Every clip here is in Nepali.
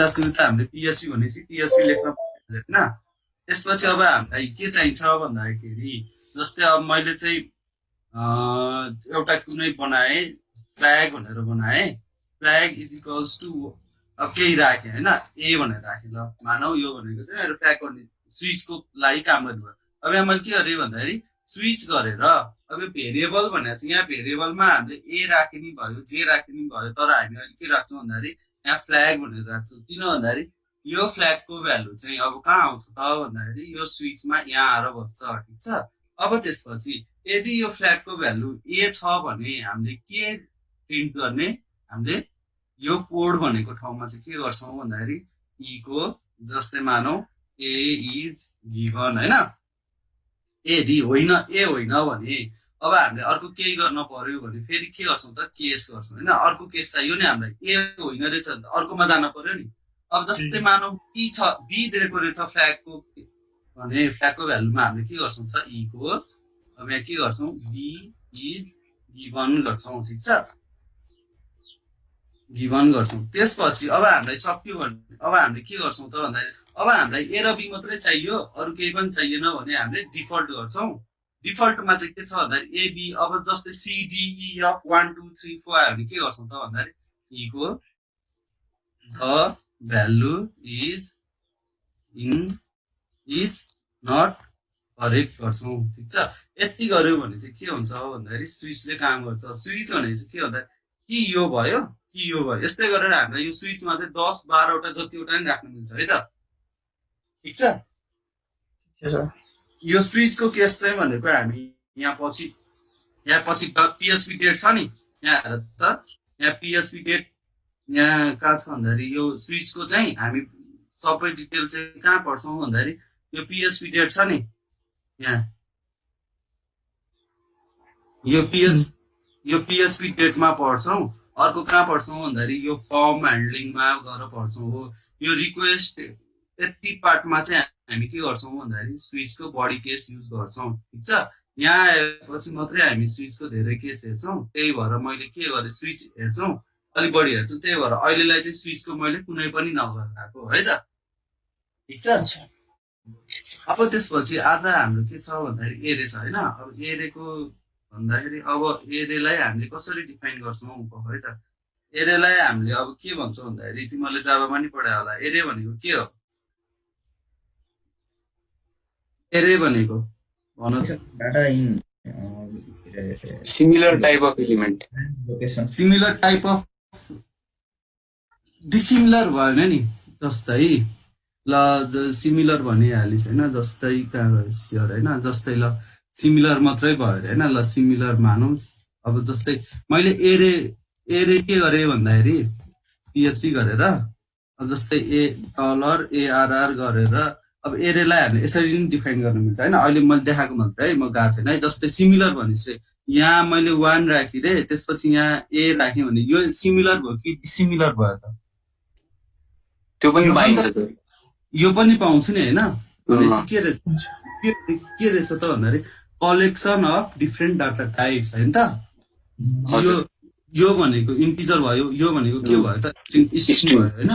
सुरु त हामीले PSP भनेपछि PSP लेख्न पर्यो हैन। त्यसपछि अब हामीलाई के चाहिन्छ भन्दाखेरि जस्तै अब मैले चाहिँ एउटा कुनै बनाएँ फ्ल्याग भनेर बनाएँ। फ्ल्याग इज इक्वल्स टु अब केही राखेँ होइन ए भनेर राखेँ ल मानौ यो भनेको चाहिँ मेरो फ्ल्याग गर्ने स्विचको लागि काम गर्नु। अब यहाँ मैले के गरेँ भन्दाखेरि स्विच गरेर अब यो भेरिएबल भनेर चाहिँ यहाँ भेरिएबलमा हामीले ए राखे नि भयो जे राखे नि भयो तर हामी अहिले के राख्छौँ भन्दाखेरि यहाँ फ्ल्याग भनेर राख्छौँ। किन भन्दाखेरि यो फ्ल्यागको भ्यालु चाहिँ अब कहाँ आउँछ त भन्दाखेरि यो स्विचमा यहाँ आएर बस्छ। ठिक छ। अब त्यसपछि यदि यो फ्ल्यागको भ्यालु ए छ भने हामीले के प्रिन्ट गर्ने हामीले यो कोड भनेको ठाउँमा चाहिँ के गर्छौँ भन्दाखेरि को जस्तै मानौ ए इज गिभन होइन। यदि होइन ए होइन भने अब हामीले अर्को केही गर्न पर्यो भने फेरि के गर्छौँ त केस गर्छौँ होइन। अर्को केस चाहियो नि हामीलाई ए होइन रहेछ भने त अर्कोमा जान पर्यो नि। अब जस्तै मानौ बी छ बी दिएको रहेछ फ्ल्यागको भने फ्ल्यागको भ्यालुमा हामीले के गर्छौँ त को अब यहाँ के गर्छौँ बी इज गिभन गर्छौँ। ठिक छ गिभन गर्छौँ। त्यसपछि अब हामीलाई सक्यो भने अब हामीले के गर्छौँ त भन्दाखेरि अब हामीलाई ए र बी मात्रै चाहियो अरू केही पनि चाहिएन भने हामीले डिफल्ट गर्छौँ। डिफल्टमा चाहिँ के छ भन्दाखेरि एबी अब जस्तै सिडिइएफ 1 2 3 4 आयो भने के गर्छौँ त भन्दाखेरि को the value is not correct गर्छौँ। ठिक छ। यति गर्यो भने चाहिँ के हुन्छ भन्दाखेरि स्विचले काम गर्छ। स्विच भने चाहिँ के भन्दा कि यो भयो कि यो भयो यस्तै गरेर हामीलाई यो स्विचमा चाहिँ 10 12 वटा जतिवटा नि राख्न मिल्छ है त। ठिक छ। यो स्विचको केस चाहिँ भनेको हामी यहाँ पछि PSP डेट छ नि यहाँ हेर त यहाँ PSP डेट यहाँ कहाँ छ भन्दाखेरि यो स्विचको चाहिँ हामी सबै डिटेल चाहिँ कहाँ पढ्छौँ भन्दाखेरि यो PSP डेट छ नि यहाँ यो PSP डेटमा पढ्छौँ। अर्को कहाँ पढ्छौँ भन्दाखेरि यो फर्म ह्यान्डलिङमा गएर पढ्छौँ हो। यो रिक्वेस्ट यति पार्टमा चाहिँ हामी के गर्छौँ भन्दाखेरि स्विचको बडी केस युज गर्छौँ। ठिक छ। यहाँ आएपछि मात्रै हामी स्विचको धेरै केस हेर्छौँ। त्यही भएर मैले के गरेँ स्विच हेर्छौँ अलिक बढी हेर्छौँ। त्यही भएर अहिलेलाई चाहिँ स्विचको मैले कुनै पनि नगरेर आएको है त। ठिक छ। अब त्यसपछि आज हाम्रो के छ भन्दाखेरि एरे छ होइन। अब एरेको भन्दाखेरि अब एरेलाई हामीले कसरी डिफाइन गर्छौँ है त। एरेलाई हामीले अब के भन्छौँ भन्दाखेरि तिमीहरूले जाभामा नि पढायो होला। एरे भनेको के हो? एरे भनेको भन data in similar type of element location similar type of dissimilar भएन नि जस्तै ल सिमिलर भनिहालिस् होइन। जस्तै कहाँ स्योर होइन जस्तै ल सिमिलर मात्रै भयो अरे होइन। ल सिमिलर मानौँ। अब जस्तै मैले एरे के गरेँ भन्दाखेरि PSP गरेर अब जस्तै डलर ARR गरेर अब एरेलाई हामीले यसरी नै डिफाइन गर्न मिल्छ होइन। अहिले मैले देखाएको मात्रै है म गएको छैन है। जस्तै सिमिलर भनेपछि यहाँ मैले 1 राखिदिएँ त्यसपछि यहाँ ए राखेँ भने यो सिमिलर भयो कि डिसिमिलर भयो त? त्यो पनि पाइन्छ त। यो पनि पाउँछु नि होइन। भनेपछि के रहेछ त भन्दाखेरि collection of different data types होइन त। यो भनेको इन्टिजर भयो यो भनेको के भयो त स्ट्रिङ भयो होइन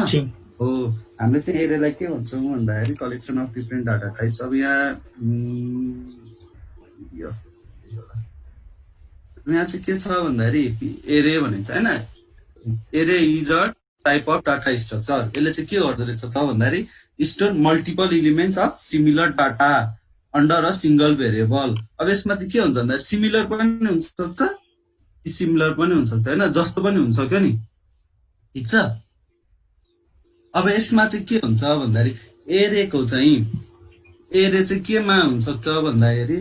हो। हामीले चाहिँ एरेलाई के भन्छौँ भन्दाखेरि collection of different data types. अब यहाँ चाहिँ के छ भन्दाखेरि एरे भनेको होइन एरे is a type of data structure. यसले चाहिँ के गर्दो रहेछ त भन्दाखेरि store multiple elements of similar data under a single variable. अब यसमा चाहिँ के हुन्छ भन्दाखेरि सिमिलर पनि हुनसक्छ डिसिमिलर पनि हुनसक्छ होइन जस्तो पनि हुनसक्यो नि। ठिक छ। अब यसमा चाहिँ के हुन्छ भन्दाखेरि एरे चाहिँ केमा हुनसक्छ भन्दाखेरि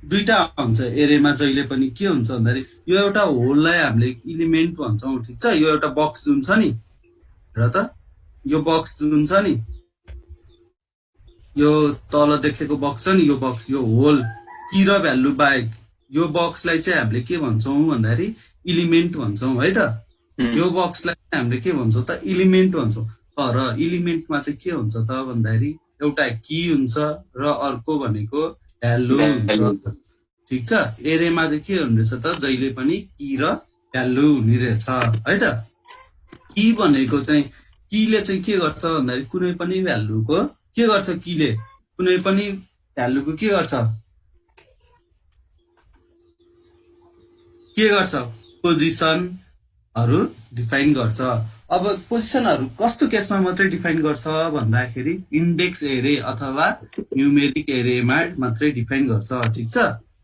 दुईटा हुन्छ एरेमा जहिले पनि के हुन्छ भन्दाखेरि यो एउटा होललाई हामीले इलिमेन्ट भन्छौँ। ठिक छ। यो एउटा बक्स जुन छ नि र त यो बक्स जुन छ नि यो तल देखेको बक्स छ नि यो बक्स यो होल की र भ्यालु बाहेक यो बक्सलाई चाहिँ हामीले के भन्छौँ भन्दाखेरि इलिमेन्ट भन्छौँ है त। यो बक्सलाई हामीले के भन्छौँ त इलिमेन्ट भन्छौँ। तर इलिमेन्टमा चाहिँ के हुन्छ त भन्दाखेरि एउटा की हुन्छ र अर्को भनेको भ्यालु हुन्छ। ठिक छ। एरेमा चाहिँ के हुने रहेछ त जहिले पनि की र भ्यालु हुने रहेछ है त। की भनेको चाहिँ कीले चाहिँ के गर्छ भन्दाखेरि कुनै पनि भ्यालुको के गर्छ कीले कुनै पनि भ्यालुको के गर्छ पोजिसनहरू डिफाइन गर्छ। अब पोजिसनहरू कस्तो केसमा मात्रै डिफाइन गर्छ भन्दाखेरि इन्डेक्स एरे अथवा न्युमेरिक एरेमा मात्रै डिफाइन गर्छ। ठिक छ,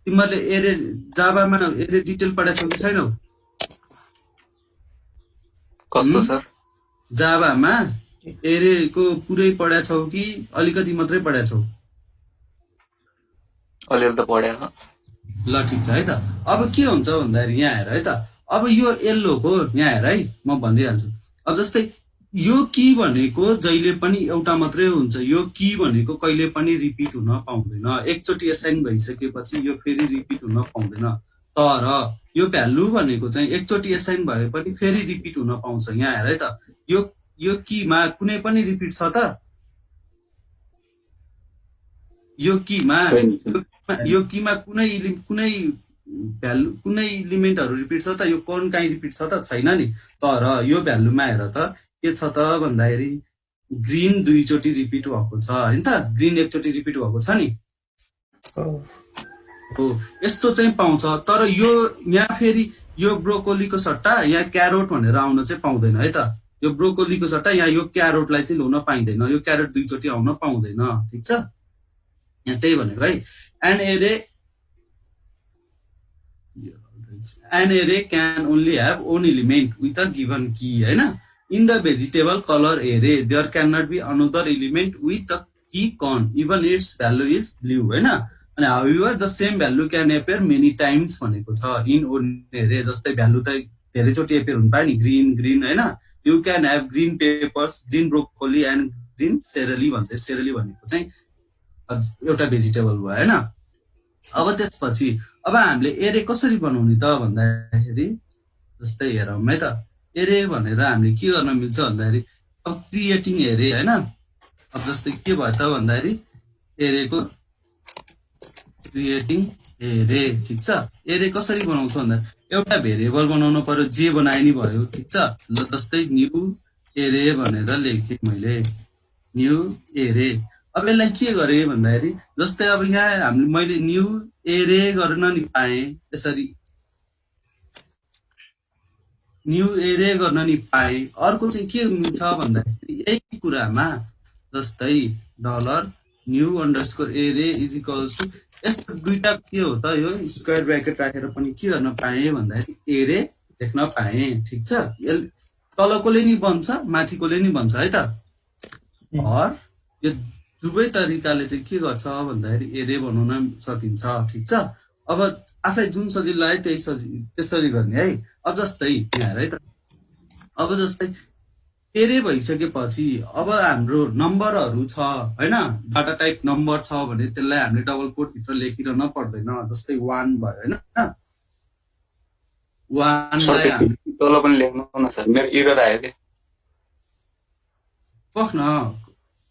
तिमीहरूले एरे जाभामा एरे डिटेल पढाएको छौ कि छैनौ? कस्तो सर? जाभामा एरेको पुरै पढाएको छौ कि अलिकति मात्रै पढाएको छौ? अलिअलि त पढ्या। ल ठिक छ है त। अब के हुन्छ भन्दाखेरि यहाँ हेर है त, अब यो येल्लोको यहाँ हेर है, म भनिदिइहाल्छु। अब जस्तै यो की भनेको जहिले पनि एउटा मात्रै हुन्छ, यो की भनेको कहिले पनि रिपिट हुन पाउँदैन। एकचोटि एसाइन भइसकेपछि यो फेरि रिपिट हुन पाउँदैन। तर यो भ्यालु भनेको चाहिँ एकचोटि एसाइन भए पनि फेरि रिपिट हुन पाउँछ। यहाँ हेर है त, यो कीमा कुनै पनि रिपिट छ त? यो कीमा कुनै भ्यालु कुनै इलिमेन्टहरू रिपिट छ त? यो कौन काहीँ रिपिट छ त? छैन नि। तर यो भ्यालुमा हेर त के छ त भन्दाखेरि ग्रीन दुईचोटि रिपिट भएको छ हैन त? ग्रीन एकचोटि रिपिट भएको छ नि। हो, यस्तो चाहिँ पाउँछ। तर यो यहाँ फेरि यो ब्रोकोलीको सट्टा यहाँ क्यारोट भनेर आउन चाहिँ पाउँदैन है त। यो ब्रोकोलीको सट्टा यहाँ यो क्यारोटलाई चाहिँ ल्याउन पाइँदैन। यो क्यारोट दुईचोटि आउन पाउँदैन। ठिक छ, यहाँ त्यही भनेको है। An array can only have one element with a given key, है ना? In the vegetable color array, there cannot be another element with a key con, even its value is blue, है ना? And however, the same value can appear many times भनेको छ in one array। जस्तै भ्यालु त धेरैचोटि एपियर हुन पायो नि, ग्रीन है ना? You can have green peppers, green broccoli and green celery भन्छ। सेरेली भनेको चाहिँ एउटा भेजिटेबल भयो हैन? अब त्यसपछि अब हामीले एरे कसरी बनाउने त भन्दाखेरि जस्तै हेरौँ है त, एरे भनेर हामीले के गर्न मिल्छ भन्दाखेरि अब क्रिएटिङ एरे हैन? अब जस्तै के भयो त भन्दाखेरि एरेको क्रिएटिङ एरे। ठिक छ, एरे कसरी बनाउँछ भन्दा एउटा भेरिएबल बनाउनु पर्यो, जे बनाए नि भयो। ठिक छ, ल जस्तै न्यू एरे भनेर लेखेँ मैले, न्यू एरे। अब यसलाई के गरेँ भन्दाखेरि जस्तै अब यहाँ मैले न्यू एरे गर्न नि पाएँ, यसरी न्यू एरे गर्न नि पाएँ। अर्को चाहिँ के हुन्छ भन्दाखेरि यही कुरामा जस्तै डलर न्यू अन्डरस्कोर एरे इज इक्वल्स टु यस्तो दुईटा के हो त, यो स्क्वायर ब्र्याकेट राखेर पनि के गर्न पाएँ भन्दाखेरि एरे लेख्न पाएँ। ठिक छ, तलकोले नि बन्छ माथिकोले नि बन्छ है त। और यो दुवै तरिकाले चाहिँ के गर्छ भन्दाखेरि एरे बनाउन सकिन्छ। ठिक छ, अब आफूलाई जुन सजिलो लाग्यो त्यसरी गर्ने है। अब जस्तै यहाँ है त, अब जस्तै एरे भइसकेपछि अब हाम्रो नम्बरहरू छ हैन, डाटा टाइप नम्बर छ भने त्यसलाई हामीले डबल कोट भित्र लेखिरहन पर्दैन। जस्तै 1 भयो हैन, 1 लाई हामी तल पनि लेख्नु न सर, मेरो एरर आयो के। पख्न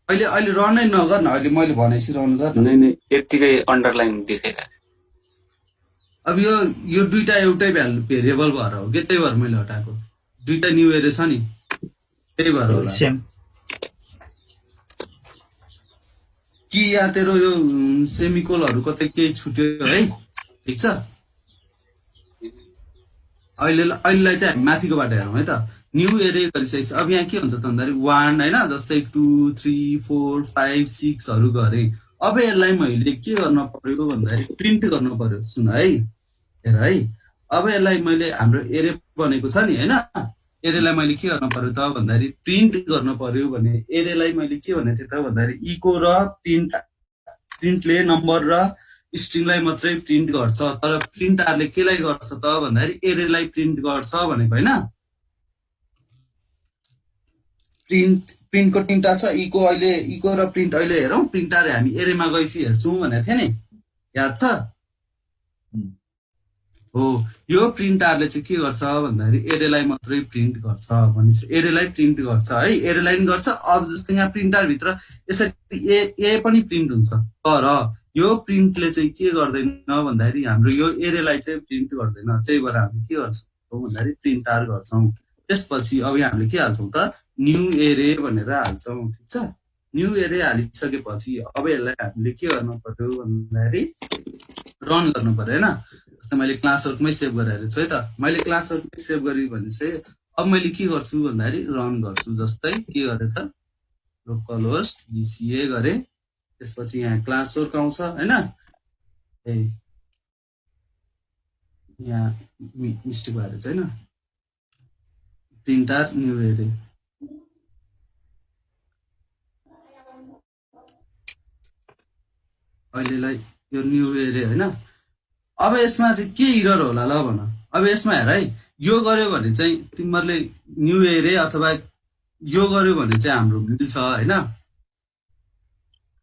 अहिले रनै नगर्न, अहिले मैले भनेपछि रन गर्न। नै यतिकै अन्डरलाइन देखाइरहेको। अब यो दुईटा एउटै भेरिएबल भएर हो कि, त्यही भएर मैले हटाएको। दुईटा न्यू एरे छ नि, त्यही भएर होला कि या तेरो यो सेमिकोलहरू कतै केही छुट्यो है। ठिक छ, अहिलेलाई चाहिँ हामी माथिकोबाट हेरौँ है त। न्यू एरे गरिसकेपछि अब यहाँ के हुन्छ त भन्दाखेरि 1 हैन, जस्तै 2 3 4 5 6हरू गरे। अब यसलाई मैले के गर्न पर्यो भन्दाखेरि प्रिन्ट गर्नु पर्यो। सुन है, हेर है, अब यसलाई मैले हाम्रो एरे बनेको छ नि हैन, एरेलाई मैले के गर्न पर्यो त भन्दाखेरि प्रिन्ट गर्न पर्यो भने एरेलाई मैले के भने थिएँ त भन्दाखेरि इको र प्रिन्टले नम्बर र स्ट्रिङलाई मात्रै प्रिन्ट गर्छ। तर प्रिन्टरले केलाई गर्छ त भन्दाखेरि एरेलाई प्रिन्ट गर्छ भनेको हैन। प्रिन्टको तिनटा छ, इको र प्रिन्ट। अहिले हेरौँ प्रिन्टर हामी एरेमा गइसी हेर्छौँ भनेको थिएँ नि, याद छ? हो, यो प्रिन्टरले चाहिँ के गर्छ भन्दाखेरि एरेलाई मात्रै प्रिन्ट गर्छ भनेपछि एरेलाई प्रिन्ट गर्छ है, एरेलाई पनि गर्छ। अब जस्तै यहाँ प्रिन्टरभित्र यसरी ए पनि प्रिन्ट हुन्छ, तर यो प्रिन्टले चाहिँ के गर्दैन भन्दाखेरि हाम्रो यो एरेलाई चाहिँ प्रिन्ट गर्दैन। त्यही भएर हामीले के गर्छौँ भन्दाखेरि प्रिन्टर गर्छौँ। त्यसपछि अब यहाँ हामीले के हाल्छौँ त, न्यू एरे भनेर हाल्छौँ ठिक छ। न्यू एरे हालिसकेपछि अब यसलाई हामीले के गर्नु पर्यो भन्दाखेरि रन गर्नु पर्यो होइन। जस्तै मैले क्लास वर्कमै सेभ गरेर छु है त। मैले क्लास वर्कमै सेभ गरेँ भने चाहिँ अब मैले के गर्छु भन्दाखेरि रन गर्छु। जस्तै के गरेँ त लोकल होस्ट VCA गरेँ, त्यसपछि यहाँ क्लास वर्क आउँछ होइन। ए यहाँ मिस्टेक भएर चाहिँ होइन, प्रिन्टर न्यू एरे अहिलेलाई यो न्यू एरे होइन। अब यसमा चाहिँ के इरर होला ल भन। अब यसमा हेर है, यो गर्यो भने चाहिँ तिमीहरूले न्यू एरे अथवा यो गर्यो भने चाहिँ हाम्रो मिल्छ होइन।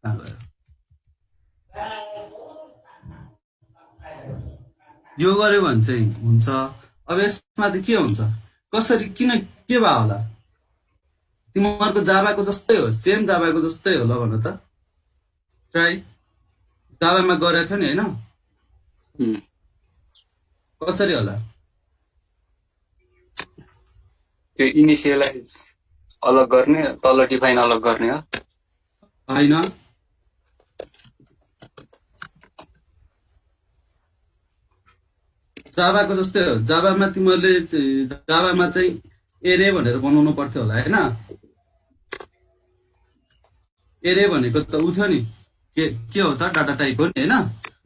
कहाँ गयो यो गर्यो भने चाहिँ हुन्छ। अब यसमा चाहिँ के हुन्छ, कसरी, किन, के भयो होला। तिमीहरूको जाभाको जस्तै हो, सेम जाभाको जस्तै हो ल भन त। ट्राई जाभामा गरेको थियो नि होइन, कसरी होला। त्यो इनिसियलाइज अलग गर्ने, तल डिफाइन अलग गर्ने हो होइन। जाभाको जस्तै हो। जाभामा तिमीहरूले जाभामा चाहिँ एरे भनेर बनाउनु पर्थ्यो होला होइन। एरे भनेको त उ थियो नि, के हो त डाटा टाइप हो नि होइन।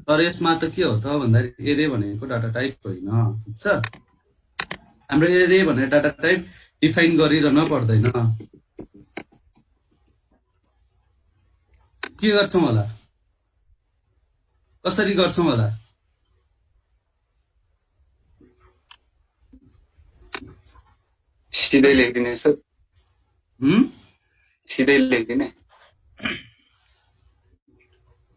तर यसमा त के हो त भन्दाखेरि एरे भनेको डाटा टाइप होइन ठिक छ। हाम्रो एरे भनेर डाटा टाइप डिफाइन गरिरहन पर्दैन। के गर्छौँ होला, कसरी गर्छौँ होला। सिधै लेखिदिने सर, सिधै लेखिदिने।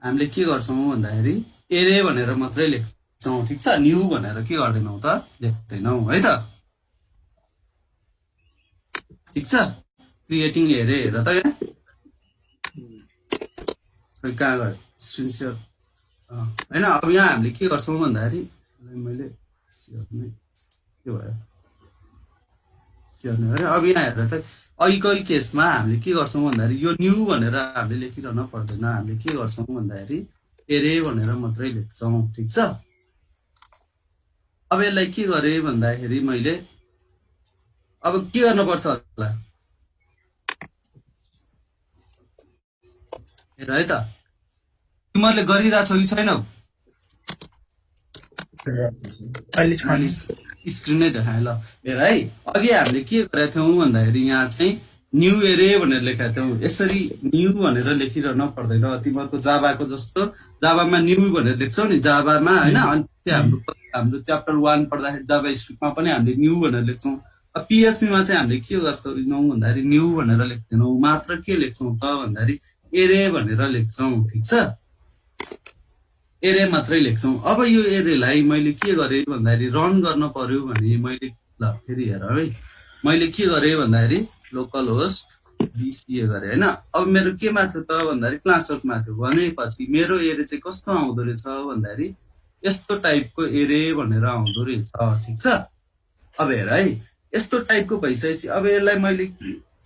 हामीले के गर्छौँ भन्दाखेरि एरे भनेर मात्रै लेख्छौँ ठिक छ। न्यू भनेर के गर्दैनौँ त, लेख्दैनौँ है त ठिक छ। क्रिएटिङ एरे हेर त यहाँ कहाँ गयो स्क्रिनसट होइन। अब यहाँ हामीले के गर्छौँ भन्दाखेरि मैले के भयो स्याहार्ने अरे। अब यहाँ हेर त अहिलेको केसमा हामीले के गर्छौँ भन्दाखेरि यो न्यू भनेर हामीले लेखिरहन पर्दैन। हामीले के गर्छौँ भन्दाखेरि एरे भनेर मात्रै लेख्छौँ ठिक छ। अब यसलाई के गरेँ भन्दाखेरि मैले अब के गर्नुपर्छ होला हेर है त, तिमीहरूले गरिरहेछौ कि छैनौ। स्क्रिनै देखाएँ ल हेर है। अघि हामीले के गरेका थियौँ भन्दाखेरि यहाँ चाहिँ न्यू एरे भनेर लेखेका थियौँ। यसरी न्यू भनेर लेखिरहन पर्दैन। तिमीहरूको जाभाको जस्तो जाभामा न्यू भनेर लेख्छौ नि जाभामा होइन। अनि हाम्रो च्याप्टर 1 पढ्दाखेरि जाभा स्क्रिप्टमा पनि हामीले न्यू भनेर लेख्छौँ। अब PHP-मा चाहिँ हामीले के गर्छौँ भन्दाखेरि न्यू भनेर लेख्दैनौँ, मात्र के लेख्छौँ त भन्दाखेरि एरे भनेर लेख्छौँ ठिक छ। एरे मात्रै लेख्छौँ। अब यो एरेलाई मैले के गरेँ भन्दाखेरि रन गर्न पर्यो भने मैले ल फेरि हेर है, मैले के गरेँ भन्दाखेरि लोकल होस्ट VCA गरेँ होइन। अब मेरो केमा थियो त भन्दाखेरि क्लास वर्कमा थियो भनेपछि मेरो एरे चाहिँ कस्तो आउँदो रहेछ भन्दाखेरि यस्तो टाइपको एरे भनेर आउँदो रहेछ ठिक छ। अब हेर है, यस्तो टाइपको भइसकेपछि अब यसलाई मैले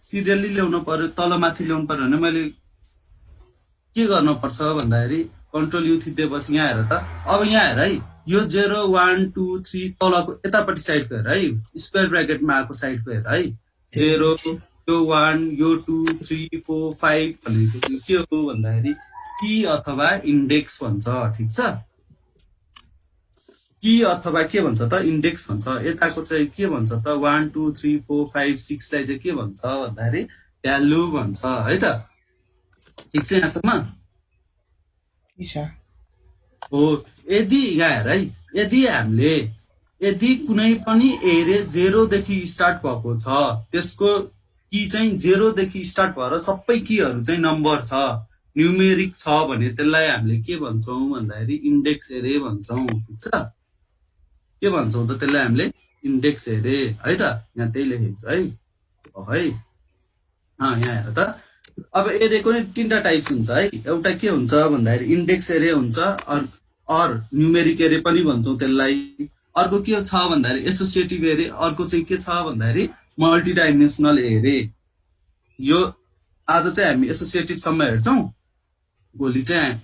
सिरियली ल्याउनु पर्यो, तलमाथि ल्याउनु पर्यो भने मैले के गर्नुपर्छ भन्दाखेरि कन्ट्रोल U थिच्दिएपछि यहाँ हेर त। अब यहाँ हेर है, यो 0 1 2 3 तलको यतापट्टि साइडको हेर है, स्क्वायर ब्राकेटमा आएको साइडको हेर है। 0 यो 1 यो 2 3 4 5 भनेको के हो भन्दाखेरि की अथवा इन्डेक्स भन्छ ठिक छ। की अथवा के भन्छ त इन्डेक्स भन्छ। यताको चाहिँ के भन्छ त 1 2 3 4 5 6 लाई चाहिँ के भन्छ भन्दाखेरि भ्यालु भन्छ है त। ठिक छ यहाँसम्म हो। यदि यहाँ हेर है, यदि कुनै पनि एरे 0 देखि स्टार्ट भएको छ, त्यसको की चाहिँ 0 देखि स्टार्ट भएर सबै कीहरू चाहिँ नम्बर छ, न्युमेरिक छ भने त्यसलाई हामीले के भन्छौँ भन्दाखेरि इन्डेक्स एरे भन्छौँ ठिक छ। के भन्छौँ त त्यसलाई हामीले इन्डेक्स एरे है त। यहाँ त्यही लेखेको छ है यहाँ हेर त। अब एरेको नि 3टा टाइप्स हुन्छ है। एउटा के हुन्छ भन्दाखेरि इन्डेक्स एरे हुन्छ, अर न्युमेरिक एरे पनि भन्छौँ त्यसलाई। अर्को के छ भन्दाखेरि एसोसिएटिभ एरे, अर्को चाहिँ के छ भन्दाखेरि मल्टी डाइमेन्सनल एरे यो आज चाहिँ हामी एसोसिएटिभसम्म हेर्छौँ, भोलि चाहिँ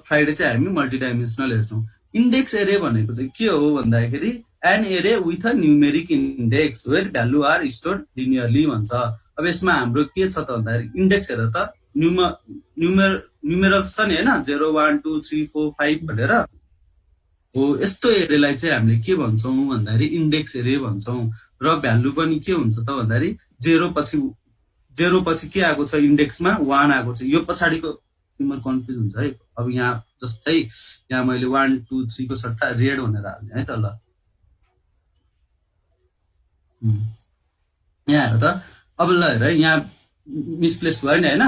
फ्राइडे चाहिँ हामी मल्टिडाइमेन्सनल हेर्छौँ। इन्डेक्स एरे भनेको चाहिँ के हो भन्दाखेरि an array with a numeric index where value are stored linearly भन्छ। अब यसमा हाम्रो के छ त भन्दाखेरि इन्डेक्स हेर त न्युमेरल्स छ नि होइन, 0 1 2 3 4 5 भनेर हो। यस्तो एरेलाई चाहिँ हामीले के भन्छौँ भन्दाखेरि इन्डेक्स एरे भन्छौँ। र भ्यालु पनि के हुन्छ त भन्दाखेरि 0 पछि के आएको छ इन्डेक्समा 1 आएको छ। यो पछाडिको तिम्रो कन्फ्युज हुन्छ है। अब यहाँ जस्तै यहाँ मैले 1 2 3 को सट्टा रेड भनेर हाल्ने है त ल। यहाँ हेर त, अब ल हेर यहाँ मिसप्लेस भयो नि होइन,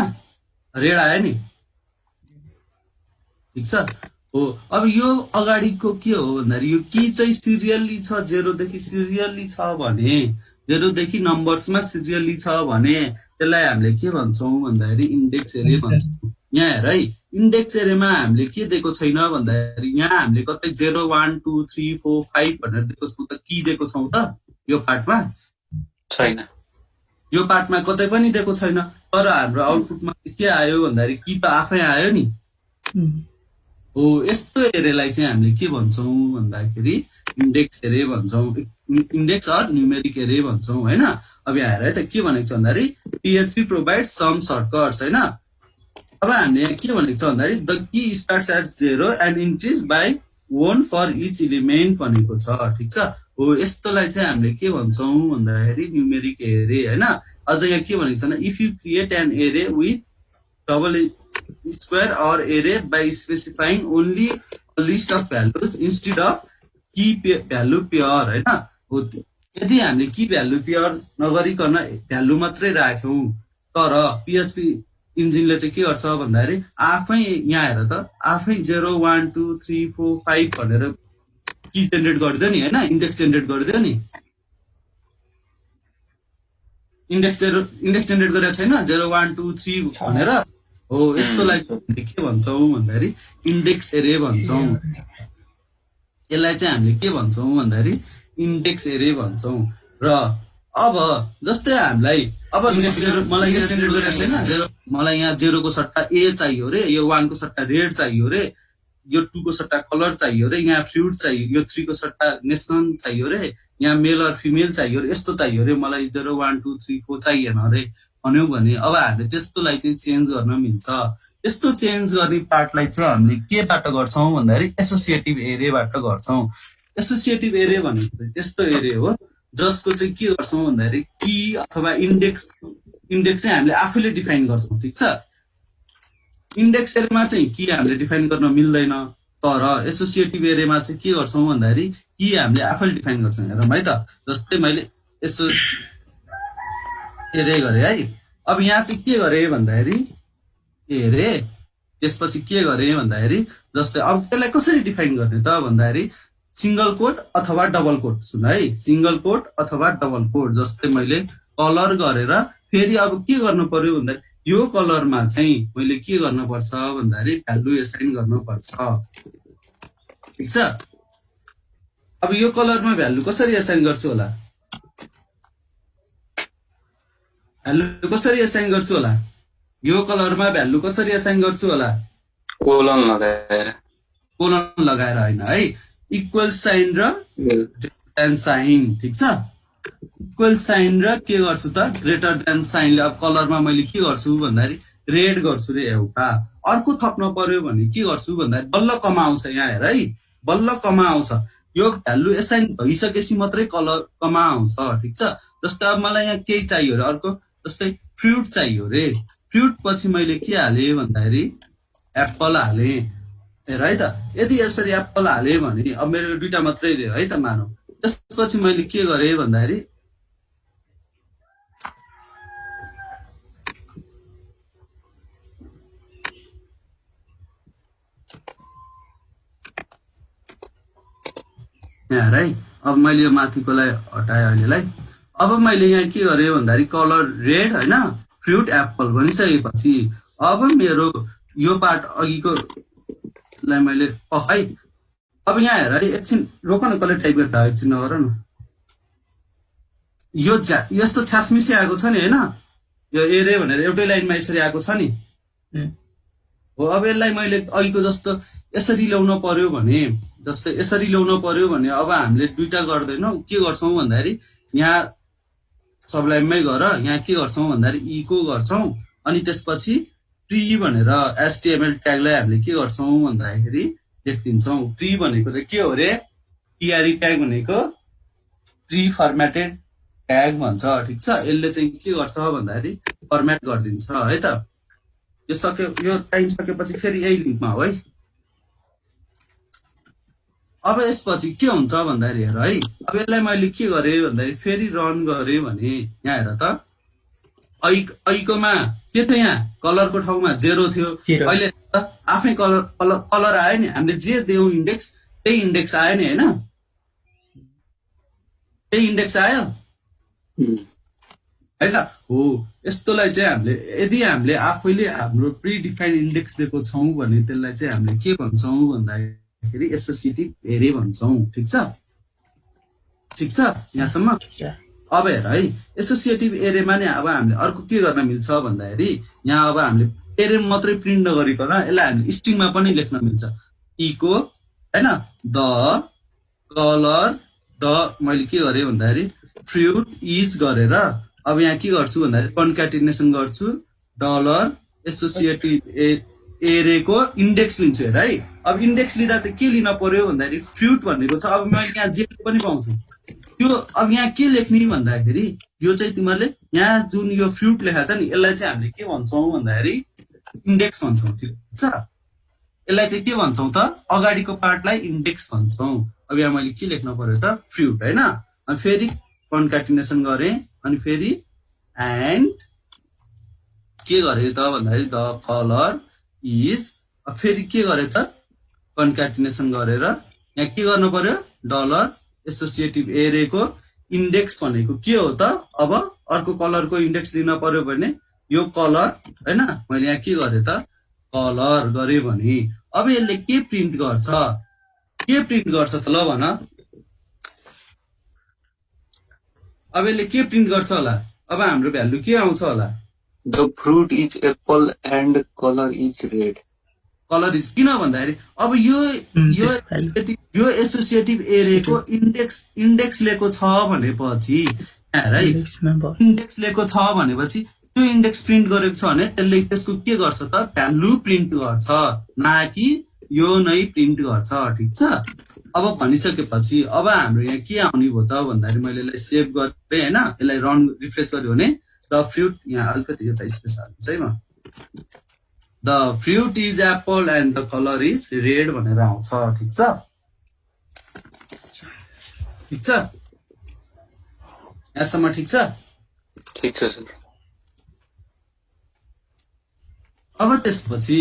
रेड आयो नि, ठिक छ हो। अब यो अगाडिको के हो भन्दाखेरि यो की चाहिँ सिरियल्ली छ, 0 देखि सिरियल्ली छ भने, 0 देखि नम्बर्समा सिरियल्ली छ भने त्यसलाई हामीले के भन्छौँ भन्दाखेरि इन्डेक्स एरे भन्छौँ। यहाँ हेर है, इन्डेक्स एरेमा हामीले के दिएको छैन भन्दाखेरि यहाँ हामीले कतै 0 1 2 3 4 5 भनेर दिएको छौँ त, की दिएको छौँ त यो पार्टमा छैन, यो पार्टमा कतै पनि दिएको छैन। तर हाम्रो आउटपुटमा के आयो भन्दाखेरि की त आफै आयो नि हो। यस्तो एरेलाई चाहिँ हामीले के भन्छौँ भन्दाखेरि इन्डेक्स एरे भन्छौँ, इन्डेक्स अर न्युमेरिक एरे भन्छौँ होइन। अब यहाँ हेर है त के भनेको छ भन्दाखेरि PHP प्रोभाइड सम सर्टकट्स होइन। अब हामीले यहाँ के भनेको छ भन्दाखेरि the key starts at 0 and increase by 1 for each element भनेको छ, ठिक छ हो। यस्तोलाई चाहिँ हामीले के भन्छौँ भन्दाखेरि न्युमेरिक एरे होइन। अझ यहाँ के भनेको छ भने if you create an array with double square और array by specifying only list of values instead of key value pair होइन हो। यदि हामीले की भ्यालु पेयर नगरिकन भ्यालु मात्रै राख्यौँ, तर PHP इन्जिनले चाहिँ के गर्छ भन्दाखेरि आफै यहाँ हेर त, आफै 0 1 2 3 4 5 भनेर की जेनेरेट गरिदियो नि होइन, इन्डेक्स जेनेरेट गरिदियो नि। इन्डेक्स जेनेरेट गरेको छैन 0 1 2 3 भनेर हो। यस्तोलाई के भन्छौँ भन्दाखेरि इन्डेक्स एरे भन्छौँ। यसलाई चाहिँ हामीले के भन्छौँ भन्दाखेरि इन्डेक्स एरे भन्छौँ। र अब जस्तै हामीलाई अब मलाई यो जेनेरेट गरेको छैन, मलाई यहाँ 0 को सट्टा ए चाहियो रे, यो 1 को सट्टा रेड चाहियो रे, यो 2 को सट्टा कलर चाहियो रे, यहाँ फ्रुट चाहियो, यो 3 को सट्टा नेसन चाहियो रे, यहाँ मेल और फिमेल चाहियो रे, यस्तो चाहियो रे, मलाई 0 1 2 3 4 चाहिएन रे भन्यो भने अब हामीले त्यस्तोलाई चाहिँ चेन्ज गर्न मिल्छ। यस्तो चेन्ज गर्ने पार्टलाई चाहिँ हामीले केबाट गर्छौँ भन्दाखेरि एसोसिएटिभ एरेबाट गर्छौँ। एसोसिएटिभ एरे भनेको त्यस्तो एरे हो जसको चाहिँ के गर्छौँ भन्दाखेरि की अथवा इन्डेक्स चाहिँ हामीले आफैले डिफाइन गर्छौँ, ठिक छ। इन्डेक्स एरेमा चाहिँ की हामीले डिफाइन गर्न मिल्दैन, तर एसोसिएटिभ एरेमा चाहिँ के गर्छौँ भन्दाखेरि की हामीले आफैले डिफाइन गर्छौँ। हेरौँ है त, जस्तै मैले यसो एरे गरेँ है। अब यहाँ चाहिँ के गरेँ भन्दाखेरि एरे, त्यसपछि के गरेँ भन्दाखेरि जस्तै अब त्यसलाई कसरी डिफाइन गर्ने त भन्दाखेरि सिंगल कोट अथवा डबल कोट। सुन है, सिंगल कोट अथवा डबल कोट। जस्तै मैले कलर गरेर फेरि अब के गर्नु पर्यो भन्दाखेरि यो कलरमा चाहिँ मैले के गर्नुपर्छ भन्दाखेरि भ्यालु एसाइन गर्नुपर्छ, ठिक छ। अब यो कलरमा भ्यालु कसरी एसाइन गर्छु होला, भ्यालु कसरी एसाइन गर्छु होला, यो कलरमा भ्यालु कसरी एसाइन गर्छु होला, कोलन लगाएर, कोलन लगाएर होइन है, इक्वल साइन र ग्रेटर साइन, ठिक छ। इक्वल साइन र के गर्छु त ग्रेटर देन साइनले। अब कलरमा मैले के गर्छु भन्दाखेरि रेड गर्छु रे एउटा, अर्को थप्न पर्यो भने के गर्छु भन्दाखेरि बल्ल कमा आउँछ। यहाँ हेर है, बल्ल कमा आउँछ। यो भ्यालु एसाइन भइसकेपछि मात्रै कलर कमा आउँछ, ठिक छ। जस्तै अब मलाई यहाँ केही चाहियो रे, अर्को जस्तै फ्रुट चाहियो रे, फ्रुट पछि मैले के हालेँ भन्दाखेरि एप्पल हालेँ। हेर है त, यदि यसरी एप्पल हालेँ भने अब मेरो दुईटा मात्रै रे है त मानौ। त्यसपछि मैले के गरेँ भन्दाखेरि यहाँ है, अब मैले यो माथिकोलाई हटाएँ अहिलेलाई। अब मैले यहाँ के गरेँ भन्दाखेरि कलर रेड होइन, फ्रुट एप्पल भनिसकेपछि अब मेरो यो पार्ट अघिकोलाई मैले है। अब यहाँ हेर है, एकछिन रोक न, कसले टाइप गरेर एकछिन नगर न। यो यस्तो छ्यासमिसी आएको छ नि होइन, यो एरे भनेर एउटै लाइनमा यसरी आएको छ नि हो। अब यसलाई मैले अहिलेको जस्तो यसरी ल्याउन पर्यो भने, जस्तै यसरी ल्याउन पर्यो भने अब हामीले दुईटा गर्दैनौँ, के गर्छौँ भन्दाखेरि यहाँ सबलाइममै गएर यहाँ के गर्छौँ भन्दाखेरि इको गर्छौँ, अनि त्यसपछि प्री भनेर एचटिएमएल ट्यागलाई हामीले के गर्छौँ भन्दाखेरि लेखिदिन्छौँ। प्री भनेको चाहिँ के हो अरे, टिआरई ट्याग भनेको प्री फर्मेटेड ट्याग भन्छ, ठिक छ। यसले चाहिँ के गर्छ भन्दाखेरि फर्मेट गरिदिन्छ है त। यो सक्यो, यो टाइम सकेपछि फेरि यही लिङ्कमा हो है। अब यसपछि के हुन्छ भन्दाखेरि हेर है, अब यसलाई मैले के गरेँ भन्दाखेरि फेरि रन गरेँ भने यहाँ हेर त, ऐकोमा के थियो, यहाँ कलरको ठाउँमा 0 थियो, अहिले आफै कलर आयो नि। हामीले जे दियौँ इन्डेक्स, त्यही इन्डेक्स आयो नि, होइन त्यही इन्डेक्स आयो होइन हो। यस्तोलाई चाहिँ हामीले यदि हामीले आफैले हाम्रो प्रिडिफाइन्ड इन्डेक्स दिएको छौँ भने त्यसलाई चाहिँ हामीले के भन्छौँ भन्दाखेरि एसोसिएटिभ एरे भन्छौँ, ठिक छ। ठिक छ यहाँसम्म। अब हेर है, एसोसिएटिभ एरेमा नि अब हामीले अर्को के गर्न मिल्छ भन्दाखेरि यहाँ अब हामीले एरे मात्रै प्रिन्ट नगरिकन यसलाई हामीले स्ट्रिङमा पनि लेख्न मिल्छ। इको होइन द कलर, द मैले के गरेँ भन्दाखेरि फ्रुट इज गरेर अब यहाँ के गर्छु भन्दाखेरि कन्क्याटिनेसन गर्छु, डलर एसोसिएटिभ एरेको इन्डेक्स लिन्छु हेर है। अब इन्डेक्स लिँदा चाहिँ के लिन पर्यो भन्दाखेरि फ्रुट भनेको छ, अब मैले यहाँ जे पनि पाउँछु त्यो। अब यहाँ के लेख्ने भन्दाखेरि यो चाहिँ तिमीहरूले यहाँ जुन यो फ्रुट लेखा छ नि, यसलाई चाहिँ हामीले के भन्छौँ भन्दाखेरि इन्डेक्स भन्छौँ, ठिक छ। यसलाई चाहिँ के भन्छौँ त, अगाडिको पार्टलाई इन्डेक्स भन्छौँ। अब यहाँ मैले के लेख्न पर्यो त, फ्रुट होइन। अनि फेरि कन्क्याटिनेसन गरेँ, अनि फेरि एन्ड के गरेँ त भन्दाखेरि द कलर इज, फेरि के गरेँ त कन्क्याटिनेसन गरेर यहाँ के गर्नु पर्यो, डलर एसोसिएटिभ एरेको इन्डेक्स भनेको के हो त। अब अर्को कलरको इन्डेक्स लिन पर्यो भने यो कलर होइन, मैले यहाँ के गरेँ त कलर गरेँ भने अब यसले के प्रिन्ट गर्छ, के प्रिन्ट गर्छ त ल भन। अब यसले के प्रिन्ट गर्छ होला, अब हाम्रो भ्यालु के आउँछ होला, the fruit is Apple and colour is red. Colour is किन भन्दाखेरि अब यो एसोसिएटिभ एरेको इन्डेक्स लिएको छ भनेपछि इन्डेक्स लिएको छ भनेपछि त्यो इन्डेक्स प्रिन्ट गरेको छ भने त्यसले त्यसको के गर्छ त, भ्यालु प्रिन्ट गर्छ, न कि यो नै प्रिन्ट गर्छ, ठिक छ। अब भनिसकेपछि अब हाम्रो यहाँ के आउने भयो त भन्दाखेरि मैले यसलाई सेभ गरेँ होइन, यसलाई रन रिफ्रेस गर्यो भने द फ्रुट, यहाँ अलिकति एउटा स्पेस हाल्छु है म, the fruit is Apple and the colour is red भनेर आउँछ, ठिक छ। ठिक छ यहाँसम्म, ठिक छ। ठिक छ सर। अब त्यसपछि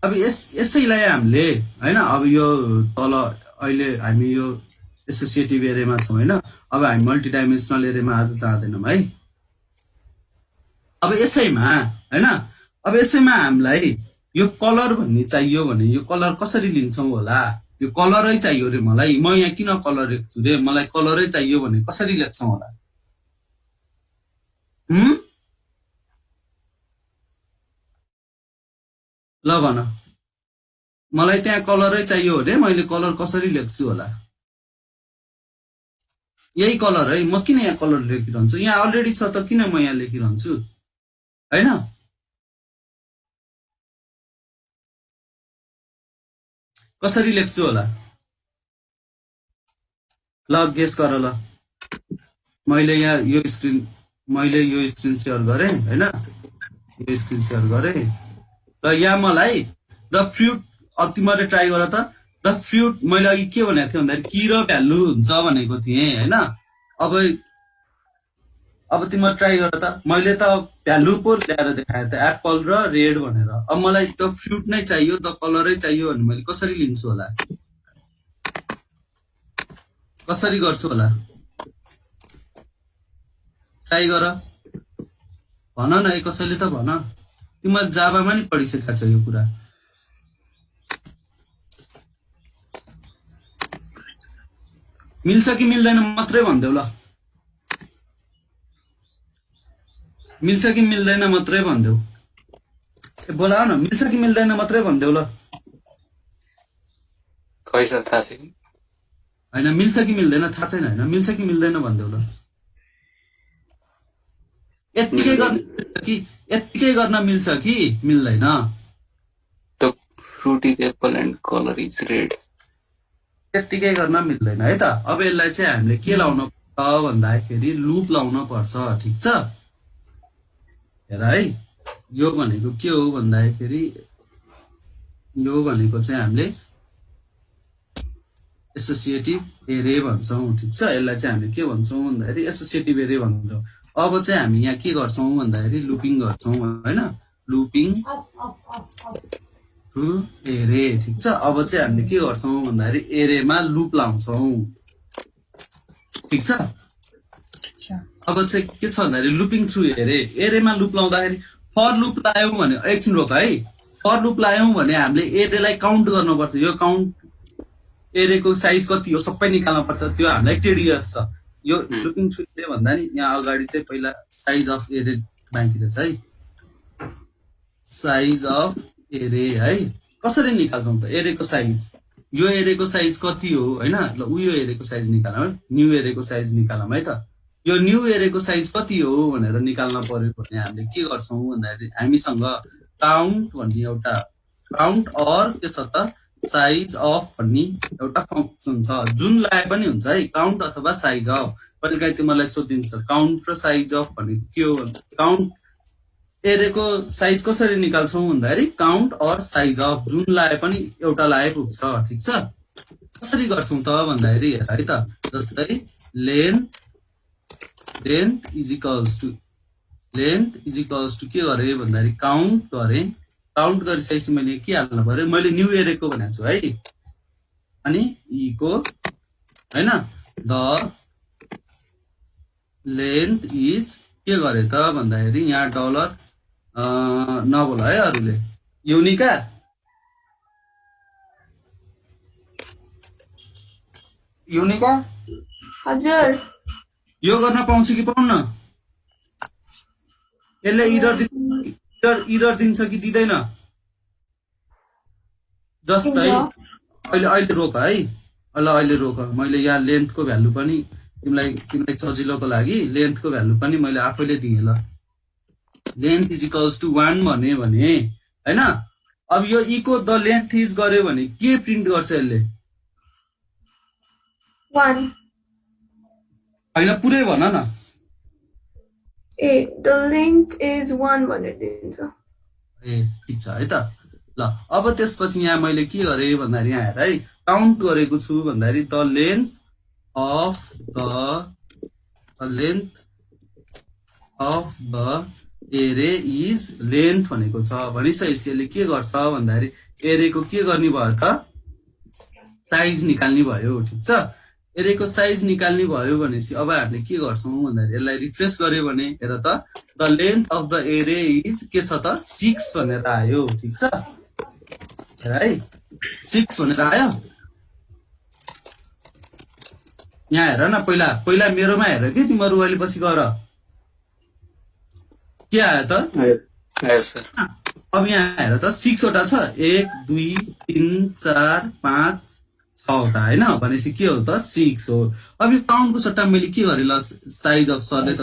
अब यसैलाई हामीले होइन, अब यो तल अहिले हामी यो एसोसिएटिभ एरेमा छौँ होइन, अब हामी मल्टिडाइमेन्सनल एरेमा आज जाँदैनौँ है। अब यसैमा होइन, अब यसैमा हामीलाई यो कलर भन्ने चाहियो भने यो कलर कसरी लिन्छौँ होला, यो कलरै चाहियो रे मलाई, म यहाँ किन कलर लेख्छु रे, मलाई कलरै चाहियो भने कसरी लेख्छौँ होला। ल भन, मलाई त्यहाँ कलरै चाहियो भने मैले कलर कसरी लेख्छु होला। यही कलर है, म किन यहाँ कलर लेखिरहन्छु, यहाँ अलरेडी छ त किन म यहाँ लेखिरहन्छु होइन। कसरी लेख्छु होला, ल गेस गर ल। मैले यहाँ यो स्क्रिन सेयर गरेँ होइन, यो स्क्रिन सेयर गरेँ र यहाँ मलाई द फ्रुट, अब तिमीहरूले ट्राई गर त। द फ्रुट मैले अघि के भनेको थिएँ भन्दाखेरि की र भ्यालु हुन्छ भनेको थिएँ होइन। अब तिमीहरू ट्राई गर त, मैले त भ्यालु पो ल्याएर देखाएँ त, एप्पल र रेड भनेर। अब मलाई त फ्रुट नै चाहियो, त कलरै चाहियो भने मैले कसरी लिन्छु होला, कसरी गर्छु होला, ट्राई गर भन न, कसैले त भन। तिमीले जाभामा नि पढिसकेका छ यो कुरा। मिल्छ कि मिल्दैन मात्रै भनिदेऊ ल, मिल्छ कि मिल्दैन मात्रै भन्देऊ बोलाऊ न मिल्छ कि मिल्दैन मात्रै भन्देऊ ल खै सर थाहा छैन होइन मिल्छ कि मिल्दैन थाहा छैन होइन मिल्छ कि मिल्दैन भन्देऊ ल यत्तिकै गर्न मिल्छ कि मिल्दैन The fruit is apple and color is red. त्यत्तिकै गर्न मिल्दैन है त अब यसलाई चाहिँ हामीले के लाउन पर्छ भन्दाखेरि लुप लाउन पर्छ ठिक छ हेर है यो भनेको के हो भन्दाखेरि यो भनेको चाहिँ हामीले एसोसिएटिभ एरे भन्छौँ ठिक छ यसलाई चाहिँ हामीले के भन्छौँ भन्दाखेरि एसोसिएटिभ एरे भन्छौँ अब चाहिँ हामी यहाँ के गर्छौँ भन्दाखेरि लुपिङ गर्छौँ होइन लुपिङ टु एरे ठिक छ अब चाहिँ हामीले के गर्छौँ भन्दाखेरि एरेमा लुप लाउँछौँ ठिक छ अब चाहिँ के छ भन्दाखेरि लुपिङ थ्रु एरे एरेमा लुप लाउँदाखेरि फर लुप लायौँ भने एकछिन रोक है फर लुप लायौँ भने हामीले एरेलाई काउन्ट गर्नुपर्छ यो काउन्ट एरेको साइज कति हो सबै निकाल्न पर्छ त्यो हामीलाई टिडिएस छ यो लुपिङ थ्रु एरे भन्दा नि यहाँ अगाडि चाहिँ पहिला साइज अफ एरे बाँकी रहेछ है साइज अफ एरे है कसरी निकाल्छौँ त एरेको साइज यो एरेको साइज कति हो होइन ल उयो एरेको साइज निकालौँ है न्यू एरेको साइज निकालौँ है त यो न्यू एरेको साइज कति हो भनेर निकाल्न पर्यो भने हामीले के गर्छौँ भन्दाखेरि हामीसँग काउन्ट भन्ने एउटा काउन्ट अर के छ त साइज अफ भन्ने एउटा फङ्सन छ जुन लाए पनि हुन्छ है काउन्ट अथवा साइज अफ कहिलेकाहीँ त्यो मलाई सोधिन्छ काउन्ट र साइज अफ भनेको के हो काउन्ट एरेको साइज कसरी निकाल्छौँ भन्दाखेरि काउन्ट अर साइज अफ जुन लाए पनि एउटा लाए पुग्छ ठिक छ कसरी गर्छौँ त भन्दाखेरि हेर है त जस्तै लेन्थ इज इक्वल्स टु के गरेँ भन्दाखेरि काउन्ट गरेँ काउन्ट गरिसकेपछि मैले के हाल्नु पर्यो मैले न्यू एरेको भनेको छु है अनि इको होइन द लेन्थ इज के गरे त भन्दाखेरि यहाँ डलर नबोल है अरूले युनिका हजुर यो गर्न पाउँछु कि पाउन्न यसले इरर दिन्छ कि दिँदैन जस्तै अहिले रोक है अहिले रोक मैले यहाँ लेन्थको भ्यालु पनि तिमीलाई सजिलोको लागि लेन्थको भ्यालु पनि मैले आफैले दिएँ ल लेन्थ इज इक्वल्स टु 1 भने होइन अब यो इको द लेन्थ इज गर्यो भने के प्रिन्ट गर्छ यसले 1 होइन पुरै भन न द लेन्थ इज 1 भनेर दिन्छ ठिक छ है त ल अब त्यसपछि यहाँ मैले के गरेँ भन्दाखेरि यहाँ हेर है काउन्ट गरेको छु भन्दाखेरि द लेन्थ अफ द एरे इज लेन्थ भनेको छ भनिसकेपछि यसले के गर्छ भन्दाखेरि एरेको के गर्ने भयो त साइज निकाल्ने भयो ठिक छ एरेको साइज निकाल्ने भयो भनेपछि अब हामीले के गर्छौँ भन्दाखेरि यसलाई रिफ्रेस गर्यो भने हेर त द लेन्थ अफ द एरे इज के छ त 6 भनेर आयो ठिक छ हेर है 6 भनेर आयो यहाँ हेर न पहिला मेरोमा हेर कि तिमीहरू अहिले पछि गर के आयो त अब यहाँ हेर त 6 वटा छ 1 2 3 4 5 6वटा होइन भनेपछि के हो त 6 हो अब यो काउन्टको सट्टा मैले के गरेँ ल साइज अफ सरले त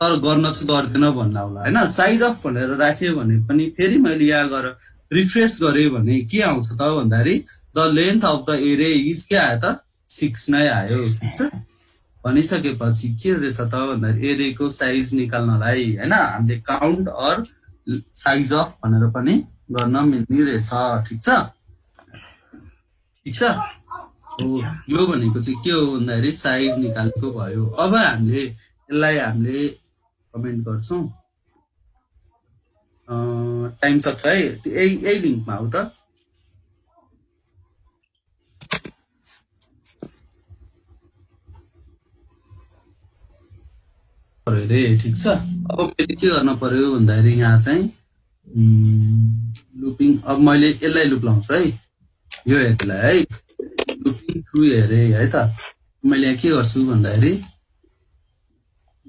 तर गर्न चाहिँ गर्दैन भन्ला होला होइन साइज अफ भनेर राख्यो भने पनि फेरि मैले यहाँ गएर रिफ्रेस गरेँ भने के आउँछ त भन्दाखेरि द लेन्थ अफ द एरे इज के आयो त 6 नै आयो ठिक छ भनिसकेपछि के रहेछ त भन्दाखेरि एरेको साइज निकाल्नलाई होइन हामीले काउन्ट अर साइज अफ भनेर पनि गर्न मिल्ने रहेछ ठिक छ यो भनेको चाहिँ के हो भन्दाखेरि साइज निकालेको भयो अब हामीले कमेन्ट गर्छौँ टाइम सक्यो है यही लिङ्कमा हो त अरे ठिक छ अब मैले के गर्न पर्यो भन्दाखेरि यहाँ चाहिँ लुपिङ अब मैले यसलाई लुप लाउँछु है यो हेर्नुलाई है लुपिङ थ्रु हेरे है त मैले यहाँ के गर्छु भन्दाखेरि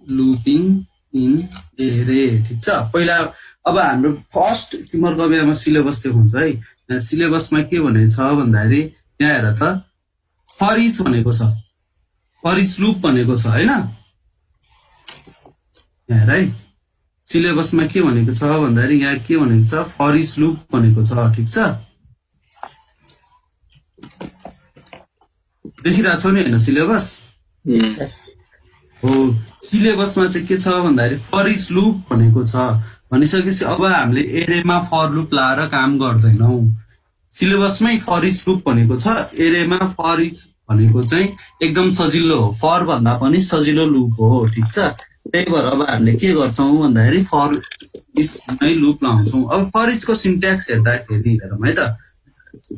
लुपिङ इन एरे ठिक छ। पहिला अब हाम्रो फर्स्ट तिमीहरूको बेलामा सिलेबस त्यो हुन्छ है। यहाँ सिलेबसमा के भनेको छ भन्दाखेरि यहाँ हेर त फर इच भनेको छ, फर इच लुप भनेको छ हैन। यहाँ हेर है सिलेबसमा के भनेको छ भन्दाखेरि यहाँ के भनेको छ फर इच लुप भनेको छ ठिक छ। देखिरहेको छौ नि होइन सिलेबस हो। सिलेबसमा चाहिँ के छ भन्दाखेरि फर इच लुप भनेको छ। भनिसकेपछि अब हामीले एरेमा फर लुप लाएर काम गर्दैनौँ। सिलेबसमै फर इच लुप भनेको छ, एरेमा फर इच भनेको चाहिँ एकदम सजिलो हो, फर भन्दा पनि सजिलो लुप हो ठिक छ। त्यही भएर अब हामीले के गर्छौँ भन्दाखेरि फर इच नै लुप लाउँछौँ। अब फर इचको सिन्ट्याक्स हेर्दाखेरि हेरौँ है त,